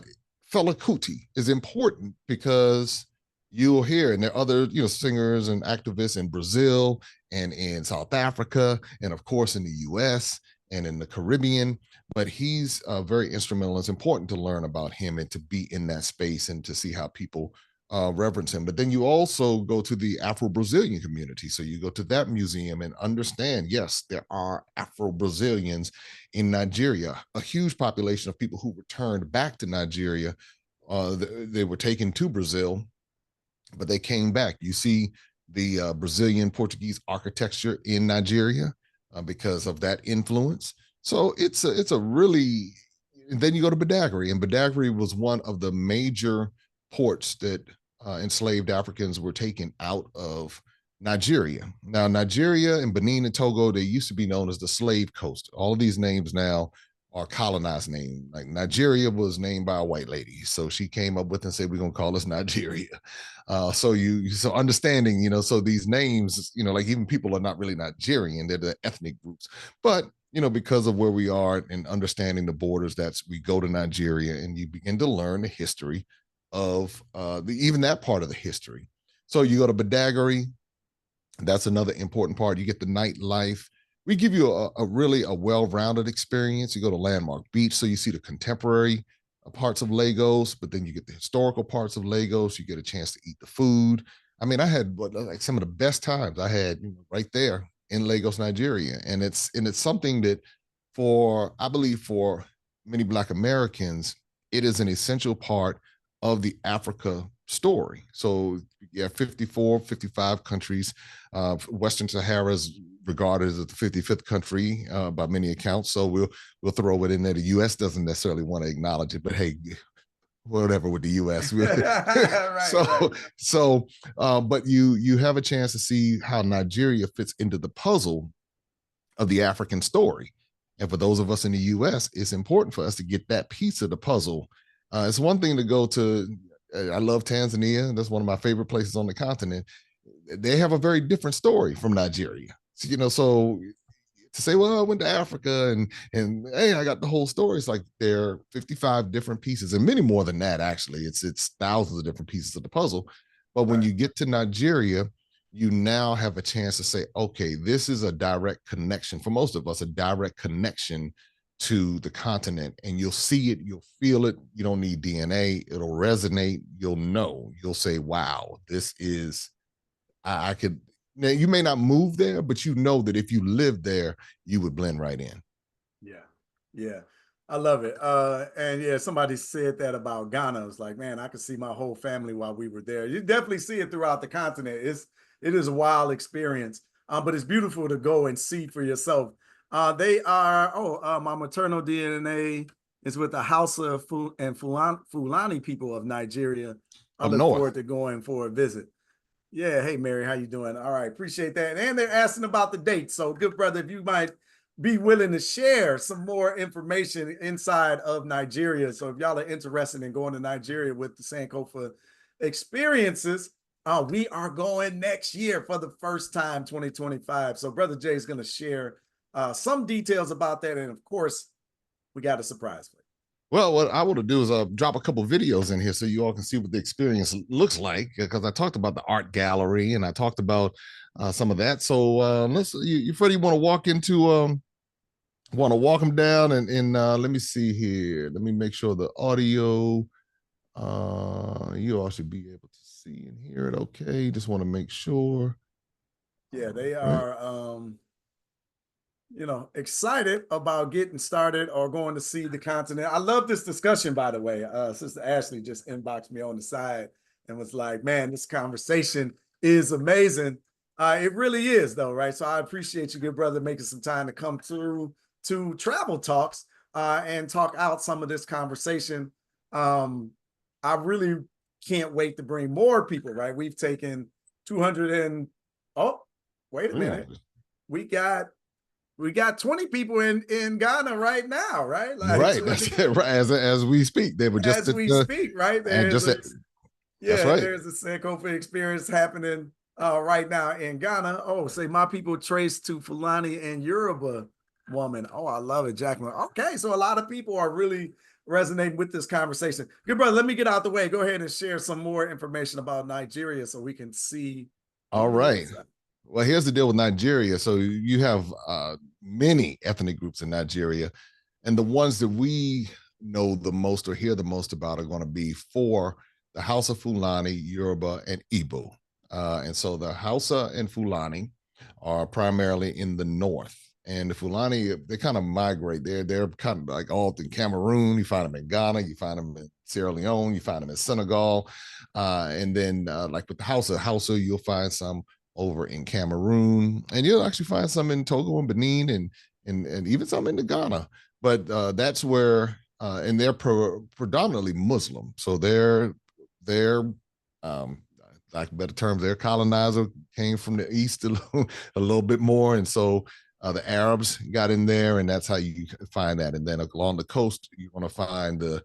[SPEAKER 2] Fela Kuti is important because you'll hear, and there are other, you know, singers and activists in Brazil and in South Africa, and of course in the US and in the Caribbean, but he's very instrumental. It's important to learn about him and to be in that space and to see how people reverence him. But then you also go to the Afro-Brazilian community. So you go to that museum and understand, yes, there are Afro-Brazilians in Nigeria, a huge population of people who returned back to Nigeria. They were taken to Brazil, but they came back. You see the Brazilian Portuguese architecture in Nigeria because of that influence. So it's a really and then you go to Badagry, and Badagry was one of the major ports that enslaved Africans were taken out of Nigeria. Now, Nigeria and Benin and Togo, they used to be known as the slave coast. All of these names now are colonized names. Like Nigeria was named by a white lady, so she came up with and said, "We're gonna call this Nigeria." So understanding, so these names, like even people are not really Nigerian; they're the ethnic groups, but because of where we are and understanding the borders, we go to Nigeria and you begin to learn the history of even that part of the history. So you go to Badagry, that's another important part. You get the nightlife. We give you a really well-rounded experience. You go to Landmark Beach, so you see the contemporary parts of Lagos, but then you get the historical parts of Lagos. You get a chance to eat the food. I mean, I had like some of the best times I had right there in Lagos, Nigeria, and it's something that I believe for many Black Americans, it is an essential part of the Africa story. So yeah, 54, 55 countries. Western Sahara is regarded as the 55th country by many accounts. So we'll throw it in there. The U.S. doesn't necessarily want to acknowledge it, but hey, whatever with the U.S. But you have a chance to see how Nigeria fits into the puzzle of the African story. And for those of us in the U.S., it's important for us to get that piece of the puzzle. It's one thing to go to, I love Tanzania. That's one of my favorite places on the continent. They have a very different story from Nigeria. So to say, well, I went to Africa and hey, I got the whole story. It's like there are 55 different pieces and many more than that, actually. It's thousands of different pieces of the puzzle. But when you get to Nigeria, you now have a chance to say, okay, this is a direct connection for most of us, a direct connection to the continent, and you'll see it, you'll feel it. You don't need DNA. It'll resonate. You'll say, wow, this is, I could, now you may not move there, but that if you live there, you would blend right in.
[SPEAKER 1] Yeah. Yeah. I love it. And yeah, somebody said that about Ghana. It's like, man, I could see my whole family while we were there. You definitely see it throughout the continent. It is a wild experience, but it's beautiful to go and see for yourself. My maternal DNA is with the Hausa and Fulani people of Nigeria. I
[SPEAKER 2] Up
[SPEAKER 1] look
[SPEAKER 2] north.
[SPEAKER 1] forward to going for a visit. Yeah. Hey, Mary, how you doing? All right. Appreciate that. And they're asking about the date. So good brother, if you might be willing to share some more information inside of Nigeria. So if y'all are interested in going to Nigeria with the Sankofa experiences, we are going next year for the first time, 2025. So Brother Jay is going to share some details about that. And of course, we got a surprise for you.
[SPEAKER 2] Well, what I want to do is drop a couple videos in here so you all can see what the experience looks like, because I talked about the art gallery and I talked about some of that. So Freddie, want to walk them down and let me see here. Let me make sure the audio, you all should be able to see and hear it. Okay. Just want to make sure.
[SPEAKER 1] Yeah, they are, excited about getting started or going to see the continent. I love this discussion, by the way. Sister Ashley just inboxed me on the side and was like, man, this conversation is amazing. It really is, though, right? So I appreciate you, good brother, making some time to come through to Travel Talks and talk out some of this conversation. I really can't wait to bring more people, right? We've taken 200 and, oh, wait a minute. We got 20 people in Ghana right now, right?
[SPEAKER 2] Like, right. That's it. Right. As we speak, they were just
[SPEAKER 1] as we speak, right? There's
[SPEAKER 2] that's
[SPEAKER 1] right. There's a Sankofa experience happening right now in Ghana. Oh, say my people trace to Fulani and Yoruba woman. Oh, I love it, Jacqueline. Okay, so a lot of people are really resonating with this conversation. Good brother, let me get out the way. Go ahead and share some more information about Nigeria so we can see.
[SPEAKER 2] All right. Well, here's the deal with Nigeria. So you have many ethnic groups in Nigeria, and the ones that we know the most or hear the most about are going to be for the Hausa, Fulani, Yoruba, and Igbo. And so the Hausa and Fulani are primarily in the north, and the Fulani, they kind of migrate. They're kind of like all in Cameroon. You find them in Ghana. You find them in Sierra Leone. You find them in Senegal. And then like with the Hausa, you'll find some over in Cameroon, and you'll actually find some in Togo and Benin and even some in Ghana. But that's where and they're predominantly Muslim. So they're like better terms, their colonizer came from the east a little bit more, and so the Arabs got in there, and that's how you find that. And then along the coast, you're going to find the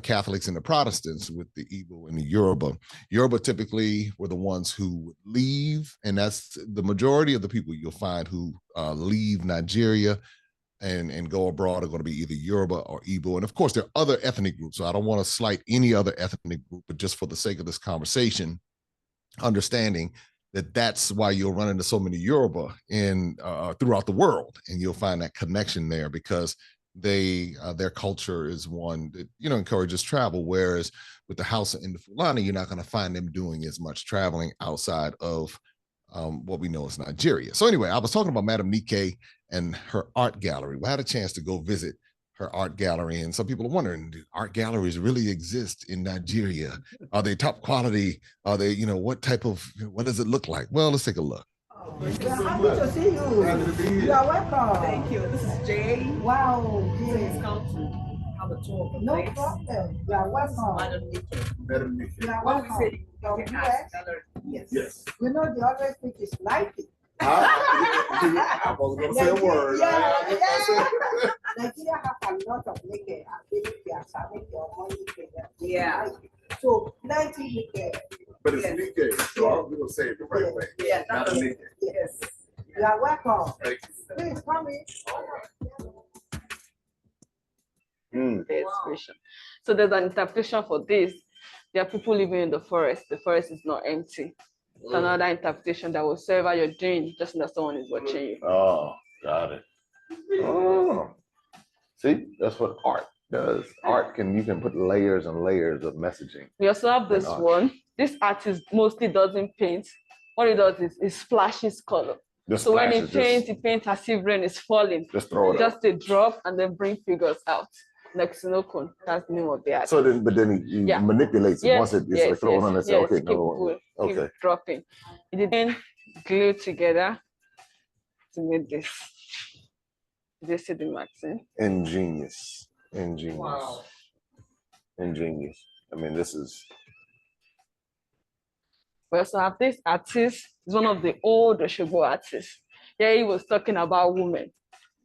[SPEAKER 2] Catholics and the Protestants with the Igbo and the Yoruba. Yoruba typically were the ones who would leave, and that's the majority of the people you'll find who leave Nigeria and go abroad are going to be either Yoruba or Igbo. And of course, there are other ethnic groups. So I don't want to slight any other ethnic group, but just for the sake of this conversation, understanding that that's why you'll run into so many Yoruba in throughout the world, and you'll find that connection there because their culture is one that encourages travel. Whereas with the Hausa and the Fulani, you're not going to find them doing as much traveling outside of what we know as Nigeria. So anyway, I was talking about Madam Nike and her art gallery. We had a chance to go visit her art gallery, and some people are wondering, do art galleries really exist in Nigeria? Are they top quality? Are they, what does it look like? Well, let's take a look.
[SPEAKER 3] Happy to see you. You are welcome. Thank you. This is Jay. Wow. Please come to have a tour of the place. No problem. You are welcome. Madam Nikki. You are welcome. Yes. You know, they always think it's like it. I was going to say a word. Nigeria have a lot of naked yeah. So 90 naked. But it's naked, so we're going to say it the right way. Yeah, not a naked. Yes. You are welcome. Thank you. Please come in.
[SPEAKER 4] Expression. So there's an interpretation for this. There are people living in the forest. The forest is not empty. It's another interpretation that whatsoever you're doing, just know someone is watching you.
[SPEAKER 5] Oh, got it. Oh, see, that's what art does. Art you can put layers and layers of messaging.
[SPEAKER 4] We also have this one. This artist mostly doesn't paint. What he does is he splashes color. So when he paints as if rain is falling.
[SPEAKER 5] Just throw it
[SPEAKER 4] just a drop and then bring figures out. Next Sinokun, that's the name of the art.
[SPEAKER 5] So then, he manipulates it once it's like thrown on and say, okay, no,
[SPEAKER 4] keep dropping. It didn't glue together to make this. Did you see the Maxine?
[SPEAKER 5] Ingenious.
[SPEAKER 4] Wow.
[SPEAKER 5] Ingenious. I mean, this is.
[SPEAKER 4] We also have this artist. He's one of the old Oshobo artists. Here he was talking about women.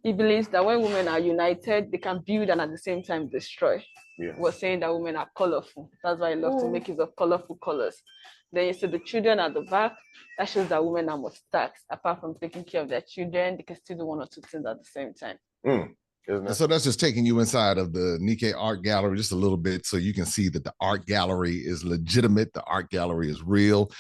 [SPEAKER 4] He believes that when women are united, they can build and at the same time destroy.
[SPEAKER 5] Yes.
[SPEAKER 4] He was saying that women are colorful. That's why I love to make use of colorful colors. Then you see the children at the back. That shows that women are multitask. Apart from taking care of their children, they can still do one or two things at the same time.
[SPEAKER 2] So that's just taking you inside of the Nikkei Art Gallery just a little bit so you can see that the art gallery is legitimate. The art gallery is real.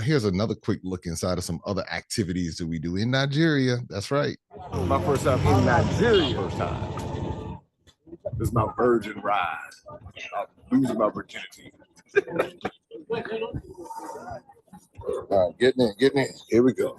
[SPEAKER 2] Here's another quick look inside of some other activities that we do in Nigeria. That's right.
[SPEAKER 6] My first time in Nigeria. First time. This is my virgin ride. I'm losing my virginity.
[SPEAKER 2] Getting in. Here we go.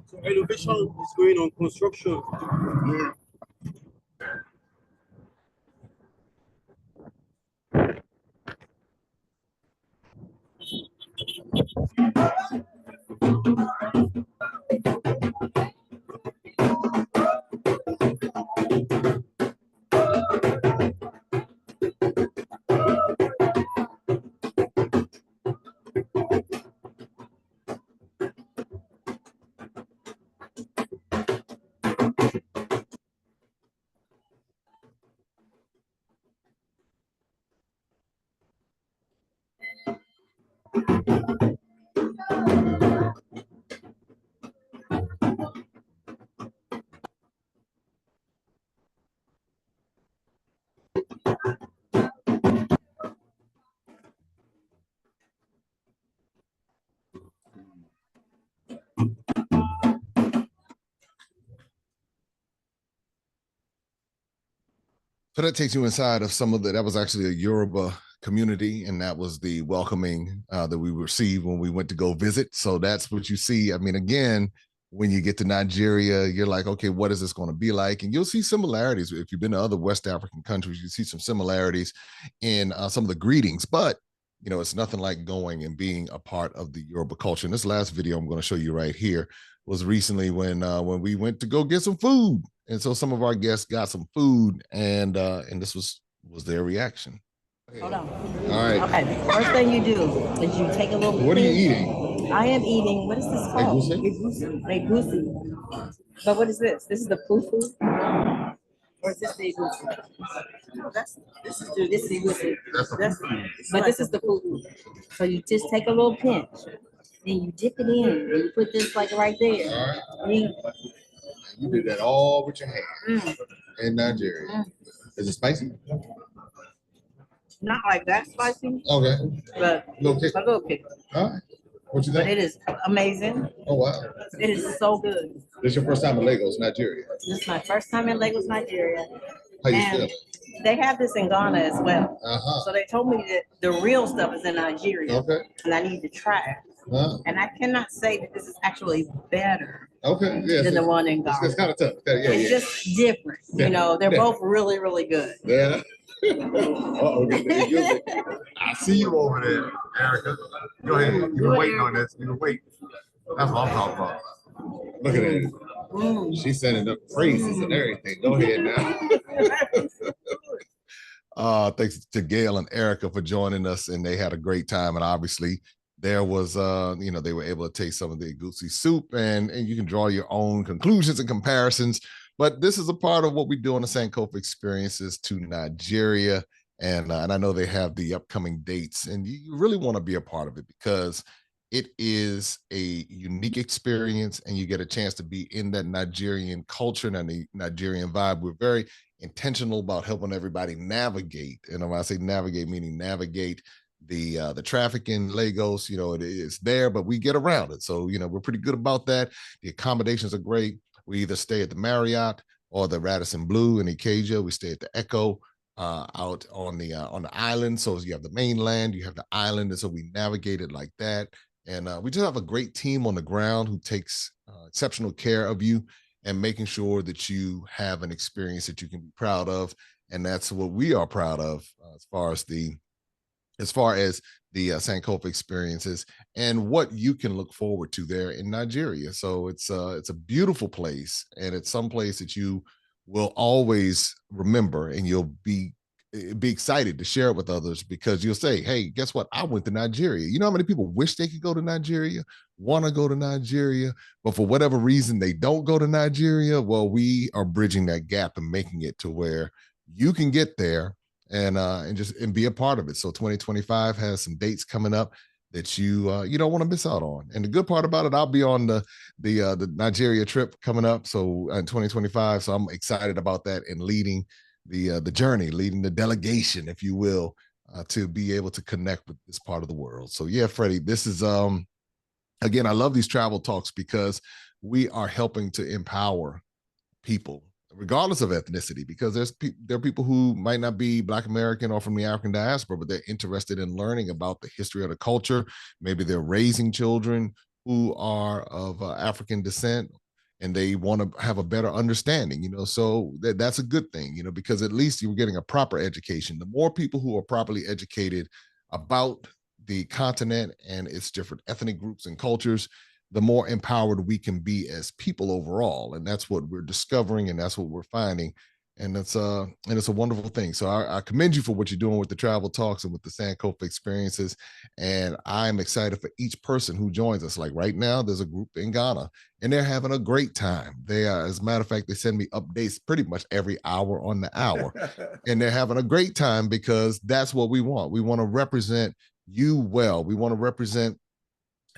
[SPEAKER 6] So renovation is going on, construction.
[SPEAKER 2] So that takes you inside of some of that was actually a Yoruba community, and that was the welcoming that we received when we went to go visit. So that's what you see. I mean, again, when you get to Nigeria, you're like, okay, what is this going to be like? And you'll see similarities. If you've been to other West African countries, you see some similarities in some of the greetings, but you know, it's nothing like going and being a part of the Yoruba culture. And this last video I'm going to show you right here was recently when we went to go get some food. And so some of our guests got some food, and this was their reaction.
[SPEAKER 7] Hold on.
[SPEAKER 2] All right.
[SPEAKER 7] Okay. First thing you do is you take a little.
[SPEAKER 2] What are you eating?
[SPEAKER 7] I am eating. What is this called? Egusi. But what is this? This is the fufu. Or is this the egusi? No, this is egusi. But this is the fufu. So you just take a little pinch, then you dip it in, and you put this like right there.
[SPEAKER 2] You do that all with your hand in Nigeria. Is it spicy?
[SPEAKER 7] Not like that spicy,
[SPEAKER 2] Okay.
[SPEAKER 7] but a little kick.
[SPEAKER 2] All right. What you
[SPEAKER 7] But
[SPEAKER 2] think?
[SPEAKER 7] it is amazing.
[SPEAKER 2] Oh, wow.
[SPEAKER 7] It is so good.
[SPEAKER 2] This is your first time in Lagos, Nigeria.
[SPEAKER 7] This is my first time in Lagos, Nigeria.
[SPEAKER 2] How you
[SPEAKER 7] And
[SPEAKER 2] feeling?
[SPEAKER 7] they have this in Ghana as well.
[SPEAKER 2] Uh-huh.
[SPEAKER 7] So they told me that the real stuff is in Nigeria.
[SPEAKER 2] Okay.
[SPEAKER 7] And I need to try it.
[SPEAKER 2] Uh-huh.
[SPEAKER 7] And I cannot say that this is actually better
[SPEAKER 2] Okay. Yeah.
[SPEAKER 7] than the one in Ghana.
[SPEAKER 2] It's kind of tough. Yeah.
[SPEAKER 7] It's just different. You know, they're both really, really good.
[SPEAKER 2] Yeah. Uh-oh, I see you over there, Erica. Go ahead. You've been waiting on this. You've been waiting. That's what I'm talking about. Look at that. She's sending up praises and everything. Go ahead now. Thanks to Gail and Erica for joining us, and they had a great time. And obviously, there was, they were able to taste some of the egusi soup, and you can draw your own conclusions and comparisons. But this is a part of what we do on the Sankofa Experiences to Nigeria. And I know they have the upcoming dates, and you really want to be a part of it because it is a unique experience, and you get a chance to be in that Nigerian culture and the Nigerian vibe. We're very intentional about helping everybody navigate. And when I say navigate, meaning navigate the traffic in Lagos. You know, it's there, but we get around it. So, you know, we're pretty good about that. The accommodations are great. We either stay at the Marriott or the Radisson Blu in Ikeja. We stay at the Echo out on the island. So you have the mainland, you have the island, and so we navigate it like that. And we just have a great team on the ground who takes exceptional care of you and making sure that you have an experience that you can be proud of. And that's what we are proud of as far as the Sankofa experiences and what you can look forward to there in Nigeria. So it's a beautiful place, and it's some place that you will always remember, and you'll be excited to share it with others because you'll say, hey, guess what? I went to Nigeria. You know how many people wish they could go to Nigeria, want to go to Nigeria, but for whatever reason, they don't go to Nigeria? Well, we are bridging that gap and making it to where you can get there and be a part of it. So 2025 has some dates coming up that you don't want to miss out on. And the good part about it, I'll be on the Nigeria trip coming up. So in 2025, so I'm excited about that and leading the journey, leading the delegation, if you will, to be able to connect with this part of the world. So yeah, Freddie, this is again, I love these travel talks because we are helping to empower people, regardless of ethnicity, because there are people who might not be Black American or from the African diaspora, but they're interested in learning about the history of the culture. Maybe they're raising children who are of African descent, and they want to have a better understanding, so that's a good thing, because at least you're getting a proper education. The more people who are properly educated about the continent and its different ethnic groups and cultures, the more empowered we can be as people overall. And that's what we're discovering, and that's what we're finding. And it's a wonderful thing. So I commend you for what you're doing with the travel talks and with the Sankofa experiences. And I'm excited for each person who joins us. Like right now, there's a group in Ghana, and they're having a great time. They are, as a matter of fact, they send me updates pretty much every hour on the hour. And they're having a great time because that's what we want. We want to represent you well. We want to represent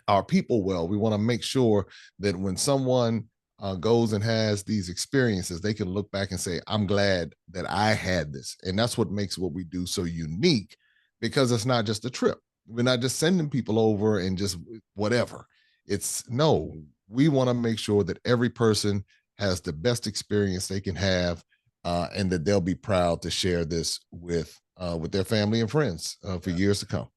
[SPEAKER 2] our people well. We want to make sure that when someone goes and has these experiences, they can look back and say, I'm glad that I had this. And that's what makes what we do so unique, because it's not just a trip. We're not just sending people over and just whatever. We want to make sure that every person has the best experience they can have, and that they'll be proud to share this with with their family and friends for years to come.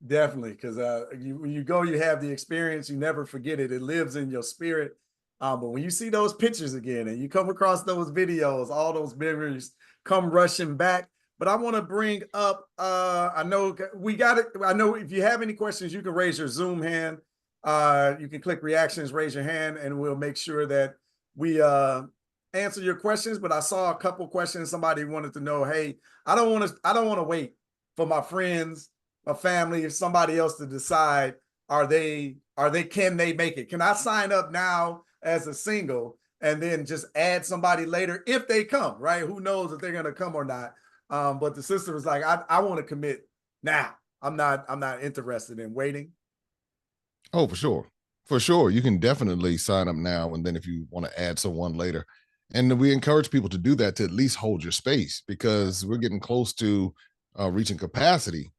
[SPEAKER 1] Definitely, because when you go, you have the experience. You never forget it. It lives in your spirit. But when you see those pictures again and you come across those videos, all those memories come rushing back. But I want to bring up, I know we got it. I know if you have any questions, you can raise your Zoom hand. You can click reactions, raise your hand, and we'll make sure that we answer your questions. But I saw a couple questions. Somebody wanted to know, hey, I don't want to wait for my friends, my family, or somebody else to decide, can they make it? Can I sign up now as a single and then just add somebody later if they come, right? Who knows if they're going to come or not. But the sister was like, I want to commit now. I'm not interested in waiting.
[SPEAKER 2] Oh, for sure. For sure. You can definitely sign up now. And then if you want to add someone later, and we encourage people to do that, to at least hold your space, because we're getting close to reaching capacity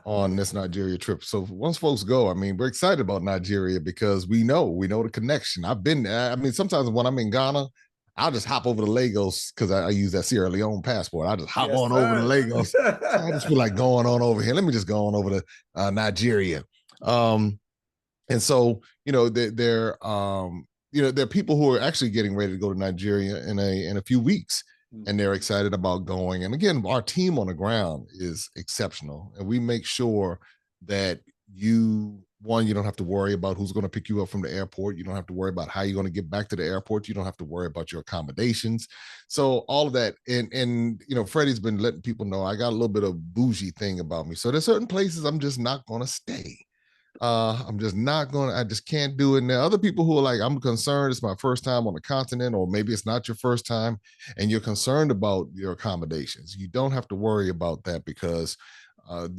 [SPEAKER 2] on this Nigeria trip. So once folks go, I mean, we're excited about Nigeria because we know the connection. I've been, I mean, sometimes when I'm in Ghana, I'll just hop over to Lagos because I use that Sierra Leone passport. I just hop on over to Lagos. So I just feel like going on over here. Let me just go on over to Nigeria. And so, there are people who are actually getting ready to go to Nigeria in a few weeks, and they're excited about going. And again, our team on the ground is exceptional, and we make sure that you don't have to worry about who's going to pick you up from the airport. You don't have to worry about how you're going to get back to the airport. You don't have to worry about your accommodations. So all of that, and Freddie's been letting people know I got a little bit of bougie thing about me. So there's certain places I'm just not going to stay. I just can't do it. Now, other people who are like, I'm concerned, it's my first time on the continent, or maybe it's not your first time, and you're concerned about your accommodations. You don't have to worry about that because I've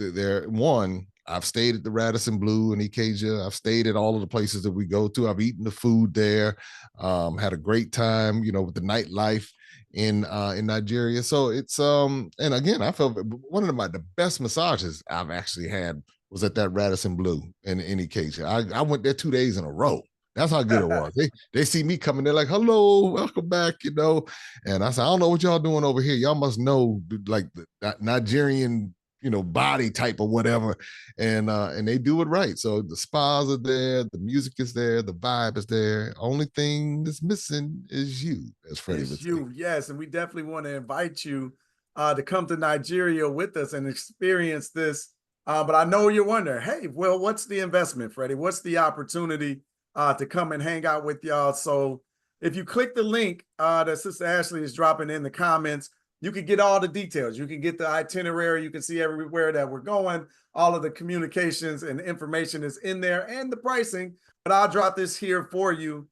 [SPEAKER 2] stayed at the Radisson Blu in Ikeja. I've stayed at all of the places that we go to. I've eaten the food there, had a great time, with the nightlife in Nigeria. So it's and again, I felt one of the best massages I've actually had was at that Radisson Blu in Ikeja. I went there 2 days in a row. That's how good it was. They see me coming, they're like, hello, welcome back, And I said, I don't know what y'all doing over here. Y'all must know like the Nigerian, body type or whatever. And they do it right. So the spas are there, the music is there, the vibe is there. Only thing that's missing is you, as Freddie would say.
[SPEAKER 1] Yes. And we definitely want to invite you to come to Nigeria with us and experience this. But I know you're wondering, hey, well, what's the investment, Freddie? What's the opportunity to come and hang out with y'all? So if you click the link that Sister Ashley is dropping in the comments, you can get all the details. You can get the itinerary. You can see everywhere that we're going. All of the communications and information is in there and the pricing. But I'll drop this here for you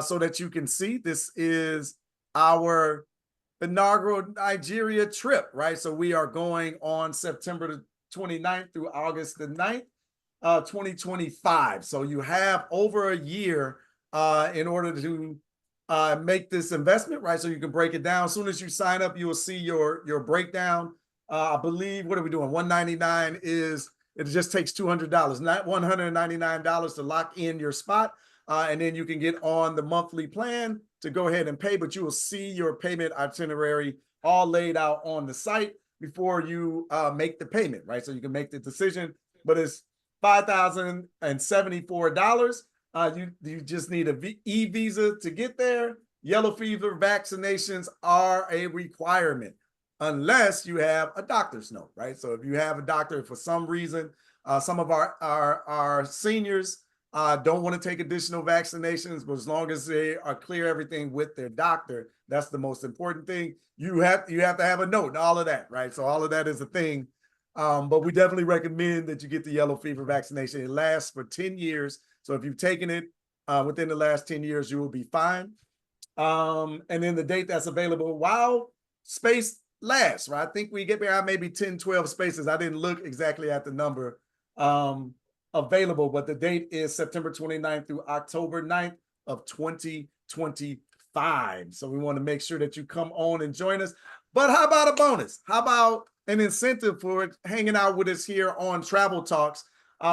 [SPEAKER 1] so that you can see. This is our inaugural Nigeria trip, right? So we are going on September the 29th through August the 9th, 2025. So you have over a year in order to make this investment, right? So you can break it down. As soon as you sign up, you will see your breakdown. I believe, what are we doing? $199 it just takes $200, not $199 to lock in your spot. And then you can get on the monthly plan to go ahead and pay, but you will see your payment itinerary all laid out on the site before you make the payment, right? So you can make the decision, but it's $5,074. You just need a e-visa to get there. Yellow fever vaccinations are a requirement unless you have a doctor's note, right? So if you have a doctor, for some reason, some of our seniors don't want to take additional vaccinations, but as long as they are clear everything with their doctor, that's the most important thing. You have to have a note and all of that, right? So all of that is a thing. But we definitely recommend that you get the yellow fever vaccination. It lasts for 10 years. So if you've taken it within the last 10 years, you will be fine. And then the date that's available while space lasts, right? I think we get around maybe 10, 12 spaces. I didn't look exactly at the number available, but the date is September 29th through October 9th of 2025. So we want to make sure that you come on and join us. But how about a bonus? How about an incentive for hanging out with us here on Travel Talks?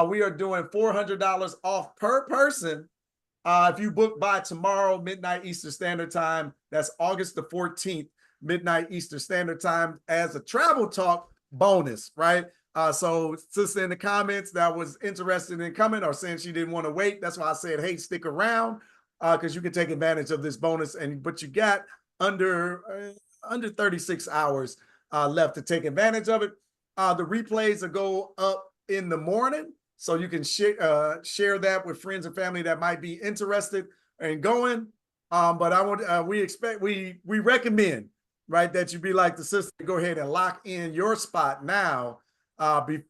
[SPEAKER 1] We are doing $400 off per person if you book by tomorrow, midnight Eastern Standard Time. That's August the 14th, midnight Eastern Standard Time. As a Travel Talk, bonus, right? So sister in the comments that was interested in coming or saying she didn't want to wait. That's why I said, hey, stick around because you can take advantage of this bonus. But you got under 36 hours left to take advantage of it. The replays will go up in the morning, so you can share that with friends and family that might be interested in going. But we recommend, right, that you be like the sister, go ahead and lock in your spot now.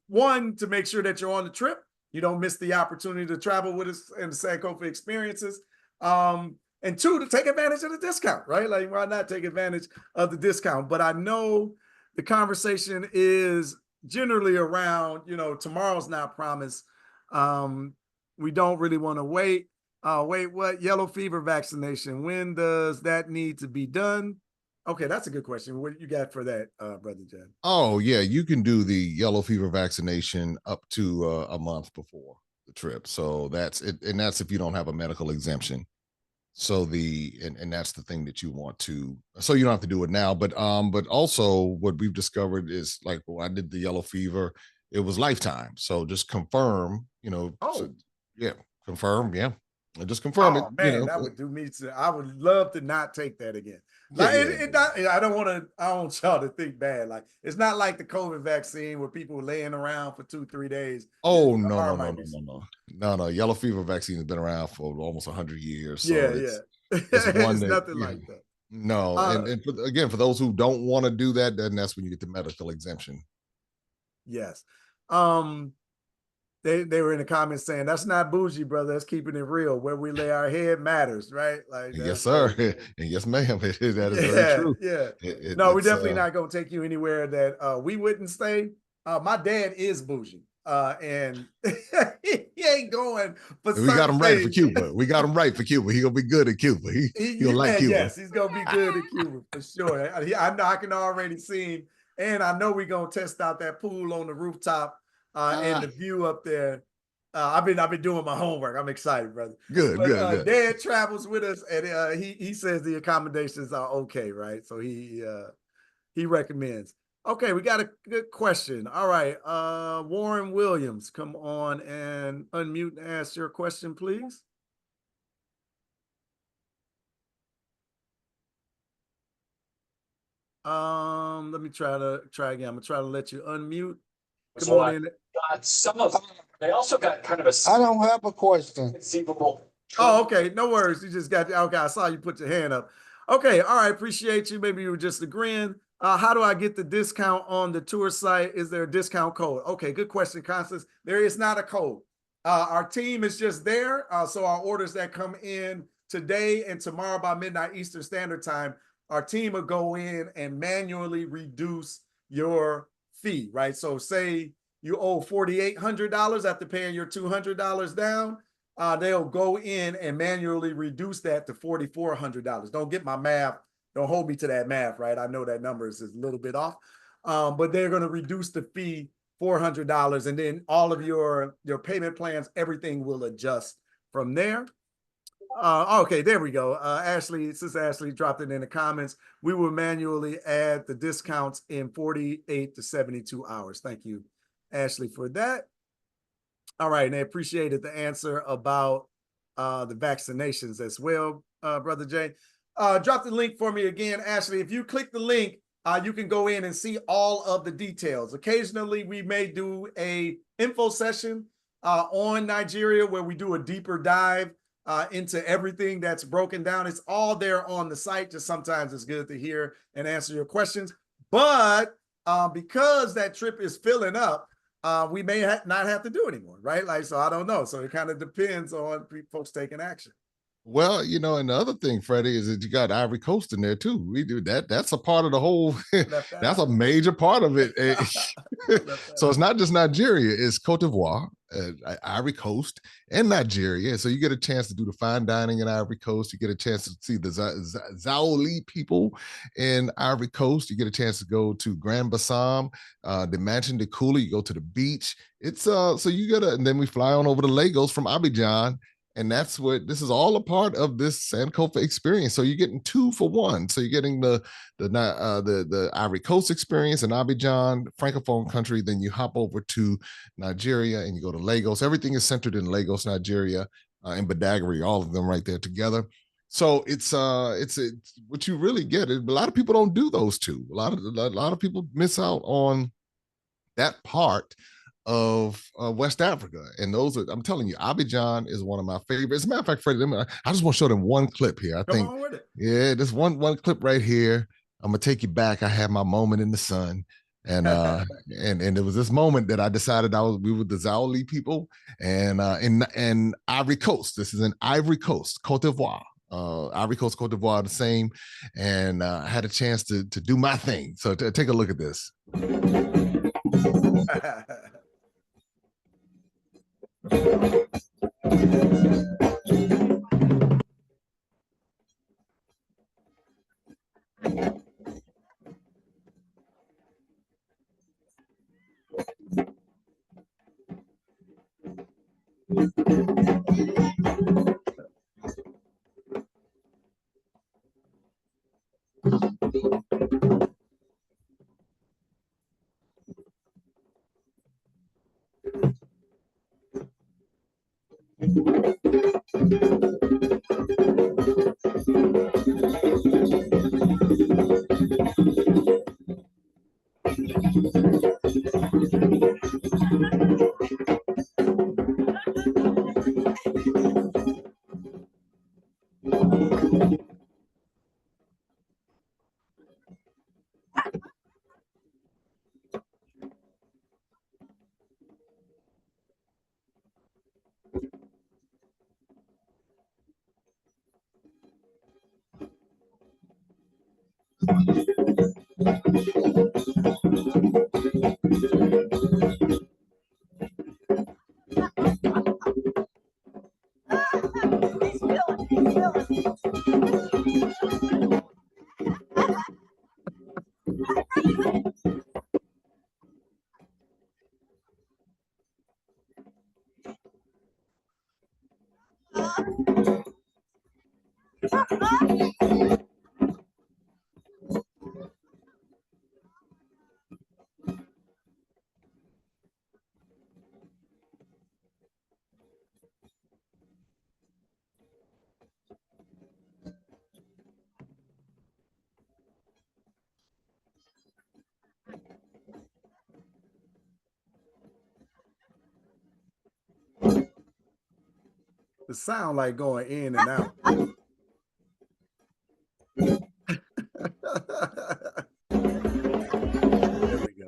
[SPEAKER 1] One, to make sure that you're on the trip, you don't miss the opportunity to travel with us and the Sankofa experiences. And two, to take advantage of the discount, right? Like, why not take advantage of the discount? But I know the conversation is generally around, tomorrow's not promised. We don't really want to wait. Wait, what? Yellow fever vaccination. When does that need to be done? Okay, that's a good question. What you got for that, Brother Jen?
[SPEAKER 2] Oh, yeah, you can do the yellow fever vaccination up to a month before the trip. So that's it. And that's if you don't have a medical exemption. So and that's the thing that you want to, so you don't have to do it now. But also what we've discovered is, like, when I did the yellow fever, it was lifetime. So just confirm, confirm. Yeah. And just confirm it.
[SPEAKER 1] Man, that would do me to. I would love to not take that again. Like, I don't want y'all to think bad. Like, it's not like the COVID vaccine where people were laying around for 2-3 days.
[SPEAKER 2] Oh, no. Yellow fever vaccine has been around for almost 100 years. So it's one that,
[SPEAKER 1] nothing like that.
[SPEAKER 2] No, and again, for those who don't want to do that, then that's when you get the medical exemption.
[SPEAKER 1] Yes. They were in the comments saying, that's not bougie, brother. That's keeping it real. Where we lay our head matters, right? Like,
[SPEAKER 2] yes, sir. And yes, ma'am. That is very true.
[SPEAKER 1] Yeah. We're definitely not going to take you anywhere that we wouldn't stay. My dad is bougie. And he ain't going. But
[SPEAKER 2] we got him right for Cuba. We got him right for Cuba. He gonna be good at Cuba. He'll like Cuba.
[SPEAKER 1] Yes, he's gonna be good at Cuba for sure. I know I can already see, and I know we're gonna test out that pool on the rooftop and the view up there. I've been doing my homework. I'm excited, brother.
[SPEAKER 2] Good.
[SPEAKER 1] Dad travels with us, and he says the accommodations are okay, right? So he recommends. Okay, we got a good question. All right, Warren Williams, come on and unmute and ask your question, please. Let me try again. I'm gonna try to let you unmute. Come on in.
[SPEAKER 8] Some of them, they also got kind of a.
[SPEAKER 9] I don't have a question.
[SPEAKER 8] Conceivable.
[SPEAKER 1] Oh, okay, no worries. You just got. Okay, I saw you put your hand up. Okay, all right. Appreciate you. Maybe you were just agreeing. How do I get the discount on the tour site? Is there a discount code? Okay, good question, Constance. There is not a code. Our team is just there. So our orders that come in today and tomorrow by midnight Eastern Standard Time, our team will go in and manually reduce your fee, right? So say you owe $4,800 after paying your $200 down. They'll go in and manually reduce that to $4,400. Don't get my math. Don't hold me to that math, right? I know that number is a little bit off, but they're going to reduce the fee $400, and then all of your payment plans, everything will adjust from there. Okay, there we go. Sister Ashley dropped it in the comments. We will manually add the discounts in 48 to 72 hours. Thank you, Ashley, for that. All right, and I appreciated the answer about the vaccinations as well, Brother Jay. Drop the link for me again, Ashley. If you click the link, you can go in and see all of the details. Occasionally, we may do a info session on Nigeria where we do a deeper dive into everything that's broken down. It's all there on the site. Just sometimes it's good to hear and answer your questions. But because that trip is filling up, we may not have to do anymore, right? Like, so I don't know. So it kind of depends on folks taking action.
[SPEAKER 2] Well, and the other thing, Freddie, is that you got Ivory Coast in there too. We do that. That's a part of the whole. That's a major part of it. So it's not just Nigeria. It's Cote d'Ivoire, Ivory Coast, and Nigeria. So you get a chance to do the fine dining in Ivory Coast. You get a chance to see the Zaoli people in Ivory Coast. You get a chance to go to Grand Bassam, the Mansion de Kula. You go to the beach. It's so you gotta, and then we fly on over to Lagos from Abidjan. And that's what this is all a part of this Sankofa experience. So you're getting 2 for 1. So you're getting the Ivory Coast experience in Abidjan, Francophone country. Then you hop over to Nigeria and you go to Lagos. Everything is centered in Lagos, Nigeria, and Badagry, all of them right there together. So it's what you really get. A lot of people don't do those two. A lot of people miss out on that part of West Africa. And those are, I'm telling you, Abidjan is one of my favorites. As a matter of fact, Freddie, I just want to show them one clip here. I think, yeah, this one clip right here. I'm gonna take you back. I had my moment in the sun. And and there was this moment that I decided we were the Zaoli people and in Ivory Coast. This is in Ivory Coast, Cote d'Ivoire. Ivory Coast, Cote d'Ivoire, the same. And I had a chance to do my thing. So take a look at this.
[SPEAKER 1] The sound like going in and out. There we go.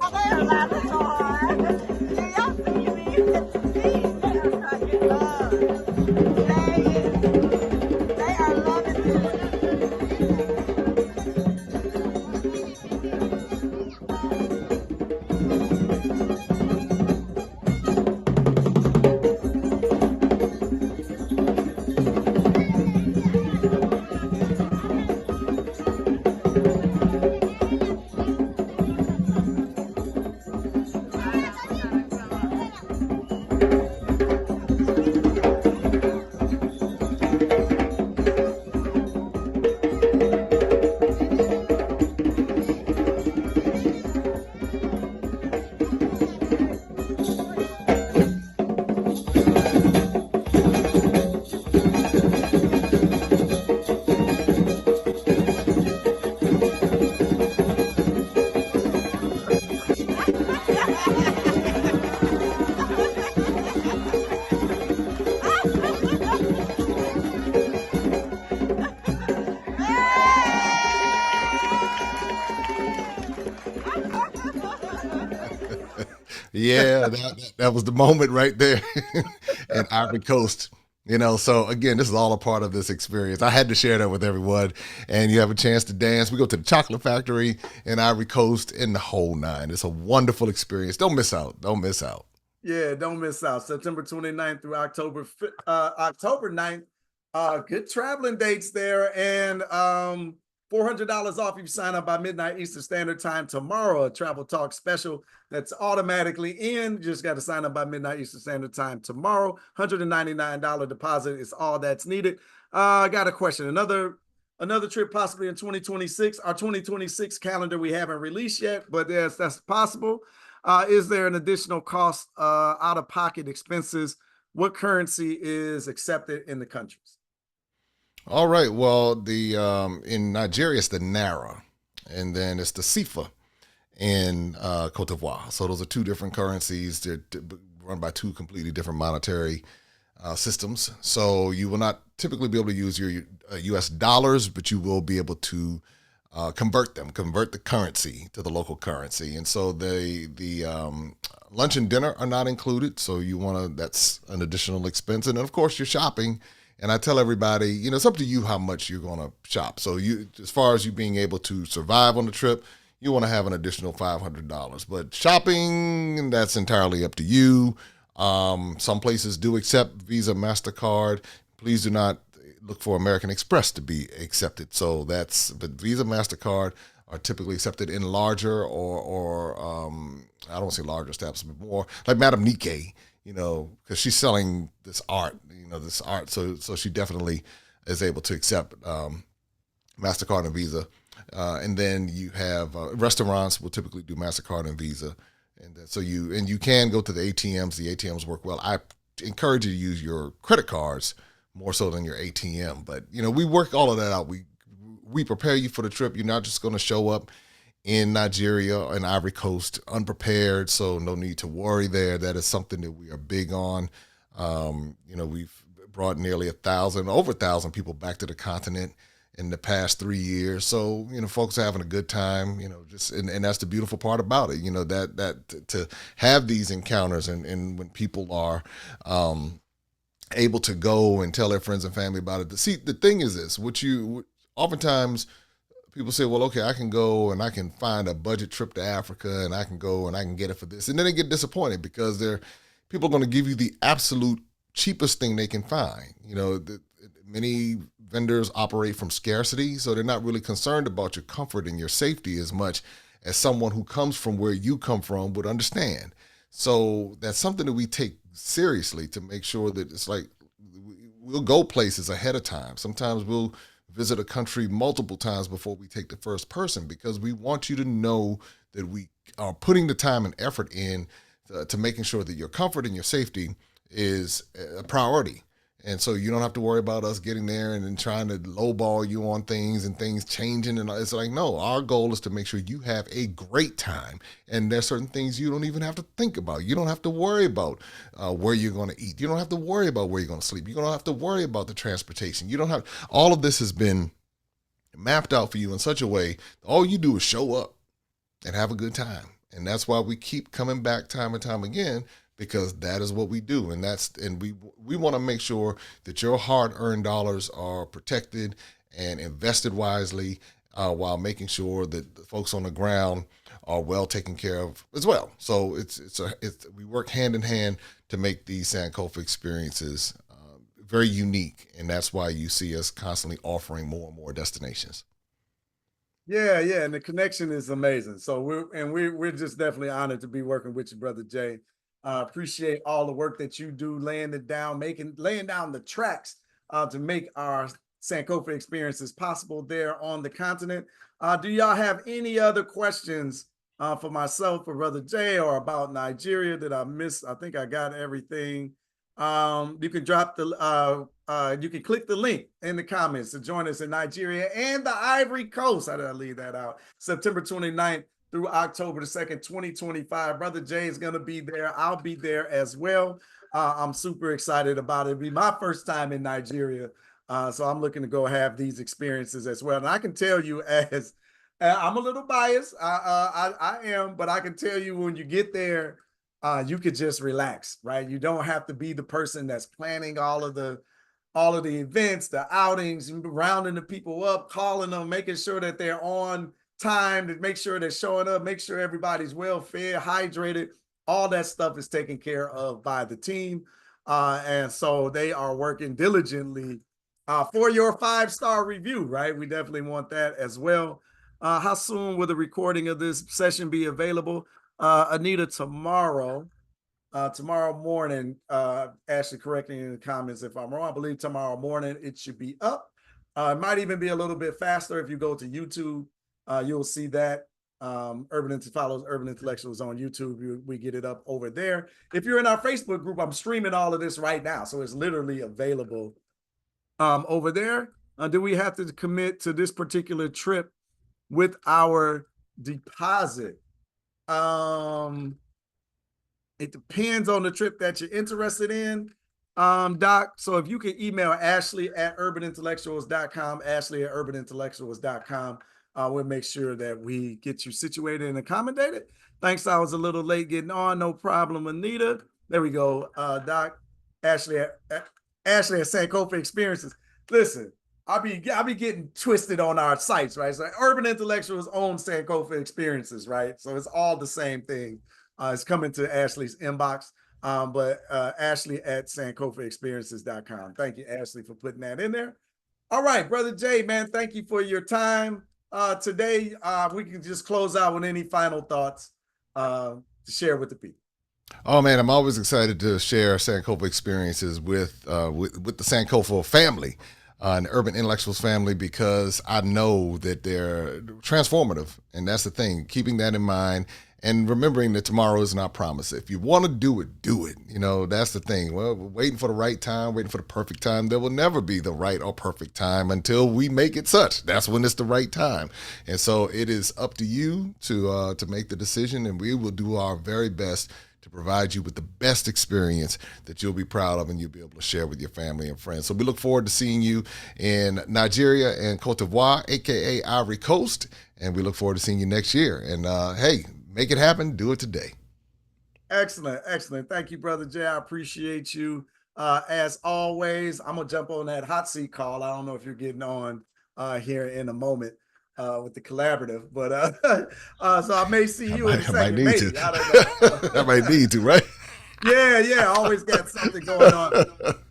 [SPEAKER 2] Yeah, that was the moment right there in Ivory Coast. So again, this is all a part of this experience. I had to share that with everyone. And you have a chance to dance. We go to the chocolate factory in Ivory Coast and the whole nine. It's a wonderful experience. Don't miss out. Don't miss out.
[SPEAKER 1] Yeah, don't miss out. September 29th through October 9th. Good traveling dates there. And $400 off if you sign up by midnight Eastern Standard Time tomorrow. A Travel Talk special that's automatically in. You just got to sign up by midnight Eastern Standard Time tomorrow. $199 deposit is all that's needed. I got a question. Another trip possibly in 2026. Our 2026 calendar we haven't released yet, but that's possible. Is there an additional cost, out-of-pocket expenses? What currency is accepted in the countries?
[SPEAKER 2] All right. Well, in Nigeria, it's the Naira, and then it's the Sifa in Cote d'Ivoire. So those are two different currencies. They're run by two completely different monetary systems. So you will not typically be able to use your U.S. dollars, but you will be able to convert the currency to the local currency. And so the lunch and dinner are not included. So that's an additional expense. And then, of course, your shopping. And I tell everybody, it's up to you how much you're going to shop. So as far as you being able to survive on the trip, you want to have an additional $500. But shopping, that's entirely up to you. Some places do accept Visa, MasterCard. Please do not look for American Express to be accepted. but Visa, MasterCard are typically accepted in larger or I don't want to say larger steps, but more like Madame Nikkei, because she's selling this art, So she definitely is able to accept MasterCard and Visa. And then you have restaurants will typically do MasterCard and Visa. And so you can go to the ATMs. The ATMs work well. I encourage you to use your credit cards more so than your ATM. But, we work all of that out. We prepare you for the trip. You're not just going to show up in Nigeria and Ivory Coast unprepared, so no need to worry there. That is something that we are big on. We've brought nearly over 1,000 people back to the continent in the past 3 years. So, folks are having a good time, and that's the beautiful part about it, that to have these encounters and when people are able to go and tell their friends and family about it. See, the thing is this, oftentimes people say, well, okay, I can go and I can find a budget trip to Africa and I can go and I can get it for this. And then they get disappointed because people are going to give you the absolute cheapest thing they can find. Many vendors operate from scarcity, so they're not really concerned about your comfort and your safety as much as someone who comes from where you come from would understand. So that's something that we take seriously to make sure that it's like we'll go places ahead of time. Sometimes we'll visit a country multiple times before we take the first person because we want you to know that we are putting the time and effort in to making sure that your comfort and your safety is a priority. And so you don't have to worry about us getting there and then trying to lowball you on things and things changing. And it's like, no, our goal is to make sure you have a great time. And there's certain things you don't even have to think about. You don't have to worry about where you're going to eat. You don't have to worry about where you're going to sleep. You don't have to worry about the transportation. All of this has been mapped out for you in such a way. All you do is show up and have a good time. And that's why we keep coming back time and time again, because that is what we do. And we want to make sure that your hard-earned dollars are protected and invested wisely while making sure that the folks on the ground are well taken care of as well. So we work hand in hand to make these Sankofa experiences very unique. And that's why you see us constantly offering more and more destinations.
[SPEAKER 1] Yeah, and the connection is amazing. So we're just definitely honored to be working with you, Brother Jay. Appreciate all the work that you do, laying down the tracks to make our Sankofa experiences possible there on the continent. Do y'all have any other questions for myself or Brother Jay or about Nigeria that I missed? I think I got everything. You can drop you can click the link in the comments to join us in Nigeria and the Ivory Coast. How did I leave that out? September 29th. Through October the 2nd, 2025. Brother Jay is going to be there. I'll be there as well. I'm super excited about it. It'll be my first time in Nigeria. So I'm looking to go have these experiences as well. And I can tell you I'm a little biased. I am, but I can tell you when you get there, you could just relax, right? You don't have to be the person that's planning all of the events, the outings, rounding the people up, calling them, making sure that they're on time, to make sure they're showing up, make sure everybody's well fed, hydrated. All that stuff is taken care of by the team. And so they are working diligently for your 5-star review, right? We definitely want that as well. How soon will the recording of this session be available? Anita, tomorrow morning. Ashley, correct me in the comments if I'm wrong. I believe tomorrow morning it should be up. It might even be a little bit faster if you go to YouTube. You'll see that. Follows Urban Intellectuals on YouTube. We get it up over there. If you're in our Facebook group, I'm streaming all of this right now, so it's literally available over there. Do we have to commit to this particular trip with our deposit? It depends on the trip that you're interested in, Doc. So if you can email Ashley at urbanintellectuals.com, Ashley at urbanintellectuals.com, we'll make sure that we get you situated and accommodated. Thanks, I was a little late getting on. No problem, Anita. There we go, Doc. Ashley at Sankofa Experiences. Listen, I'll be getting twisted on our sites, right? So Urban Intellectuals own Sankofa Experiences, right? So it's all the same thing. It's coming to Ashley's inbox, but Ashley at SankofaExperiences.com. Thank you, Ashley, for putting that in there. All right, Brother Jay, man, thank you for your time today. We can just close out with any final thoughts to share with the people.
[SPEAKER 2] Oh man, I'm always excited to share Sankofa experiences with the Sankofa family and the Urban Intellectuals family, because I know that they're transformative, and that's the thing. Keeping that in mind and remembering that tomorrow is not promised. If you want to do it, do it. You know, that's the thing. Well, we're waiting for the right time, waiting for the perfect time. There will never be the right or perfect time until we make it such. That's when it's the right time. And so it is up to you to make the decision, and we will do our very best to provide you with the best experience that you'll be proud of and you'll be able to share with your family and friends. So we look forward to seeing you in Nigeria and Cote d'Ivoire, aka Ivory Coast, and we look forward to seeing you next year. And hey, make it happen. Do it today.
[SPEAKER 1] Excellent. Excellent. Thank you, Brother Jay. I appreciate you. As always, I'm going to jump on that hot seat call. I don't know if you're getting on here in a moment with the collaborative, but so I may see you in a second. Maybe. I don't know.
[SPEAKER 2] I might need to, right?
[SPEAKER 1] Yeah. Always got something going on.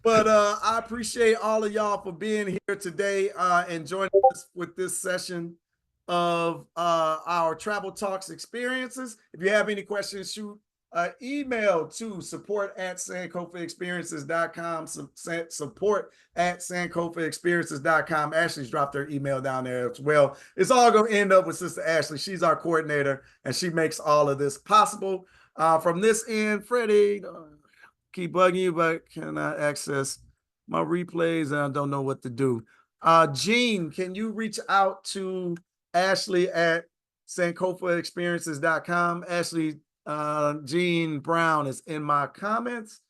[SPEAKER 1] But I appreciate all of y'all for being here today and joining us with this session of our Travel Talks experiences. If you have any questions, shoot email to support@sankofaexperiences.com, support@sankofaexperiences.com. Ashley's dropped her email down there as well. It's all going to end up with Sister Ashley. She's our coordinator, and she makes all of this possible. From this end, Freddie, keep bugging you, but can I access my replays? I don't know what to do. Jean, can you reach out to Ashley at sankofaexperiences.com? Ashley, Jean Brown is in my comments.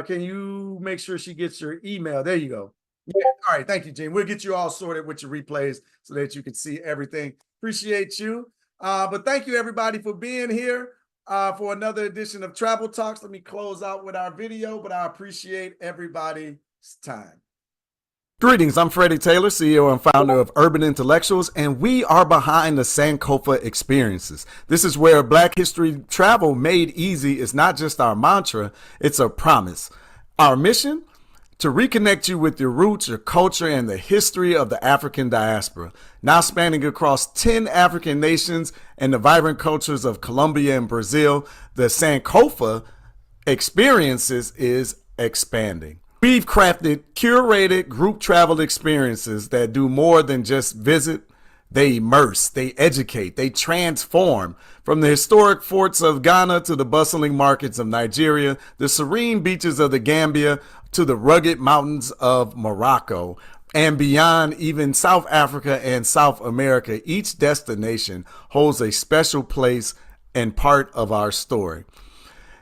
[SPEAKER 1] Can you make sure she gets your email? There you go. Yeah. All right. Thank you, Jean. We'll get you all sorted with your replays so that you can see everything. Appreciate you. But thank you, everybody, for being here for another edition of Travel Talks. Let me close out with our video, but I appreciate everybody's time. Greetings, I'm Freddie Taylor, CEO and founder of Urban Intellectuals, and we are behind the Sankofa Experiences. This is where Black history travel made easy is not just our mantra, it's a promise. Our mission? To reconnect you with your roots, your culture, and the history of the African diaspora. Now spanning across 10 African nations and the vibrant cultures of Colombia and Brazil, the Sankofa Experiences is expanding. We've crafted curated group travel experiences that do more than just visit. They immerse, they educate, they transform. From the historic forts of Ghana to the bustling markets of Nigeria, the serene beaches of the Gambia to the rugged mountains of Morocco, and beyond, even South Africa and South America, each destination holds a special place and part of our story.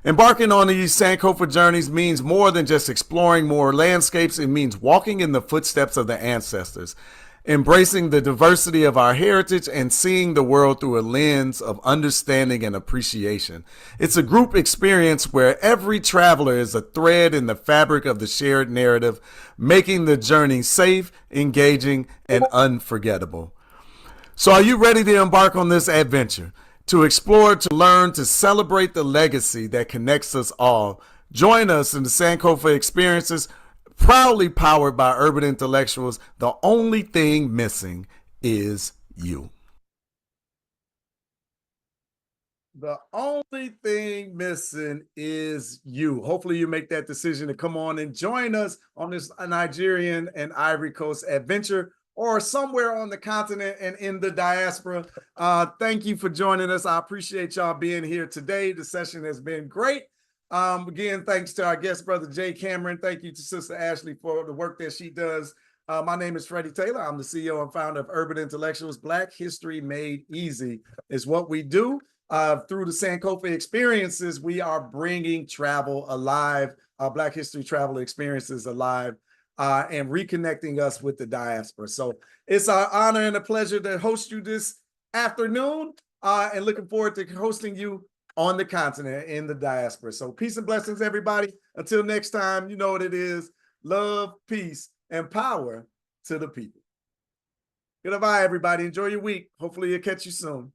[SPEAKER 1] Embarking on these Sankofa journeys means more than just exploring more landscapes. It means walking in the footsteps of the ancestors, embracing the diversity of our heritage, and seeing the world through a lens of understanding and appreciation. It's a group experience where every traveler is a thread in the fabric of the shared narrative, making the journey safe, engaging, and unforgettable. So are you ready to embark on this adventure? To explore, to learn, to celebrate the legacy that connects us all. Join us in the Sankofa Experiences Proudly powered by Urban Intellectuals. The only thing missing is you. The only thing missing is you. Hopefully you make that decision to come on and join us on this Nigerian and Ivory Coast adventure, or somewhere on the continent and in the diaspora. Thank you for joining us. I appreciate y'all being here today. The session has been great. Again, thanks to our guest brother, Jay Cameron. Thank you to Sister Ashley for the work that she does. My name is Freddie Taylor. I'm the CEO and founder of Urban Intellectuals. Black History Made Easy is what we do. Through the Sankofa experiences, we are bringing travel alive, Black History travel experiences alive, and reconnecting us with the diaspora. So it's our honor and a pleasure to host you this afternoon, and looking forward to hosting you on the continent in the diaspora. So peace and blessings, everybody. Until next time, you know what it is. Love, peace, and power to the people. Goodbye, everybody. Enjoy your week. Hopefully, you'll catch you soon.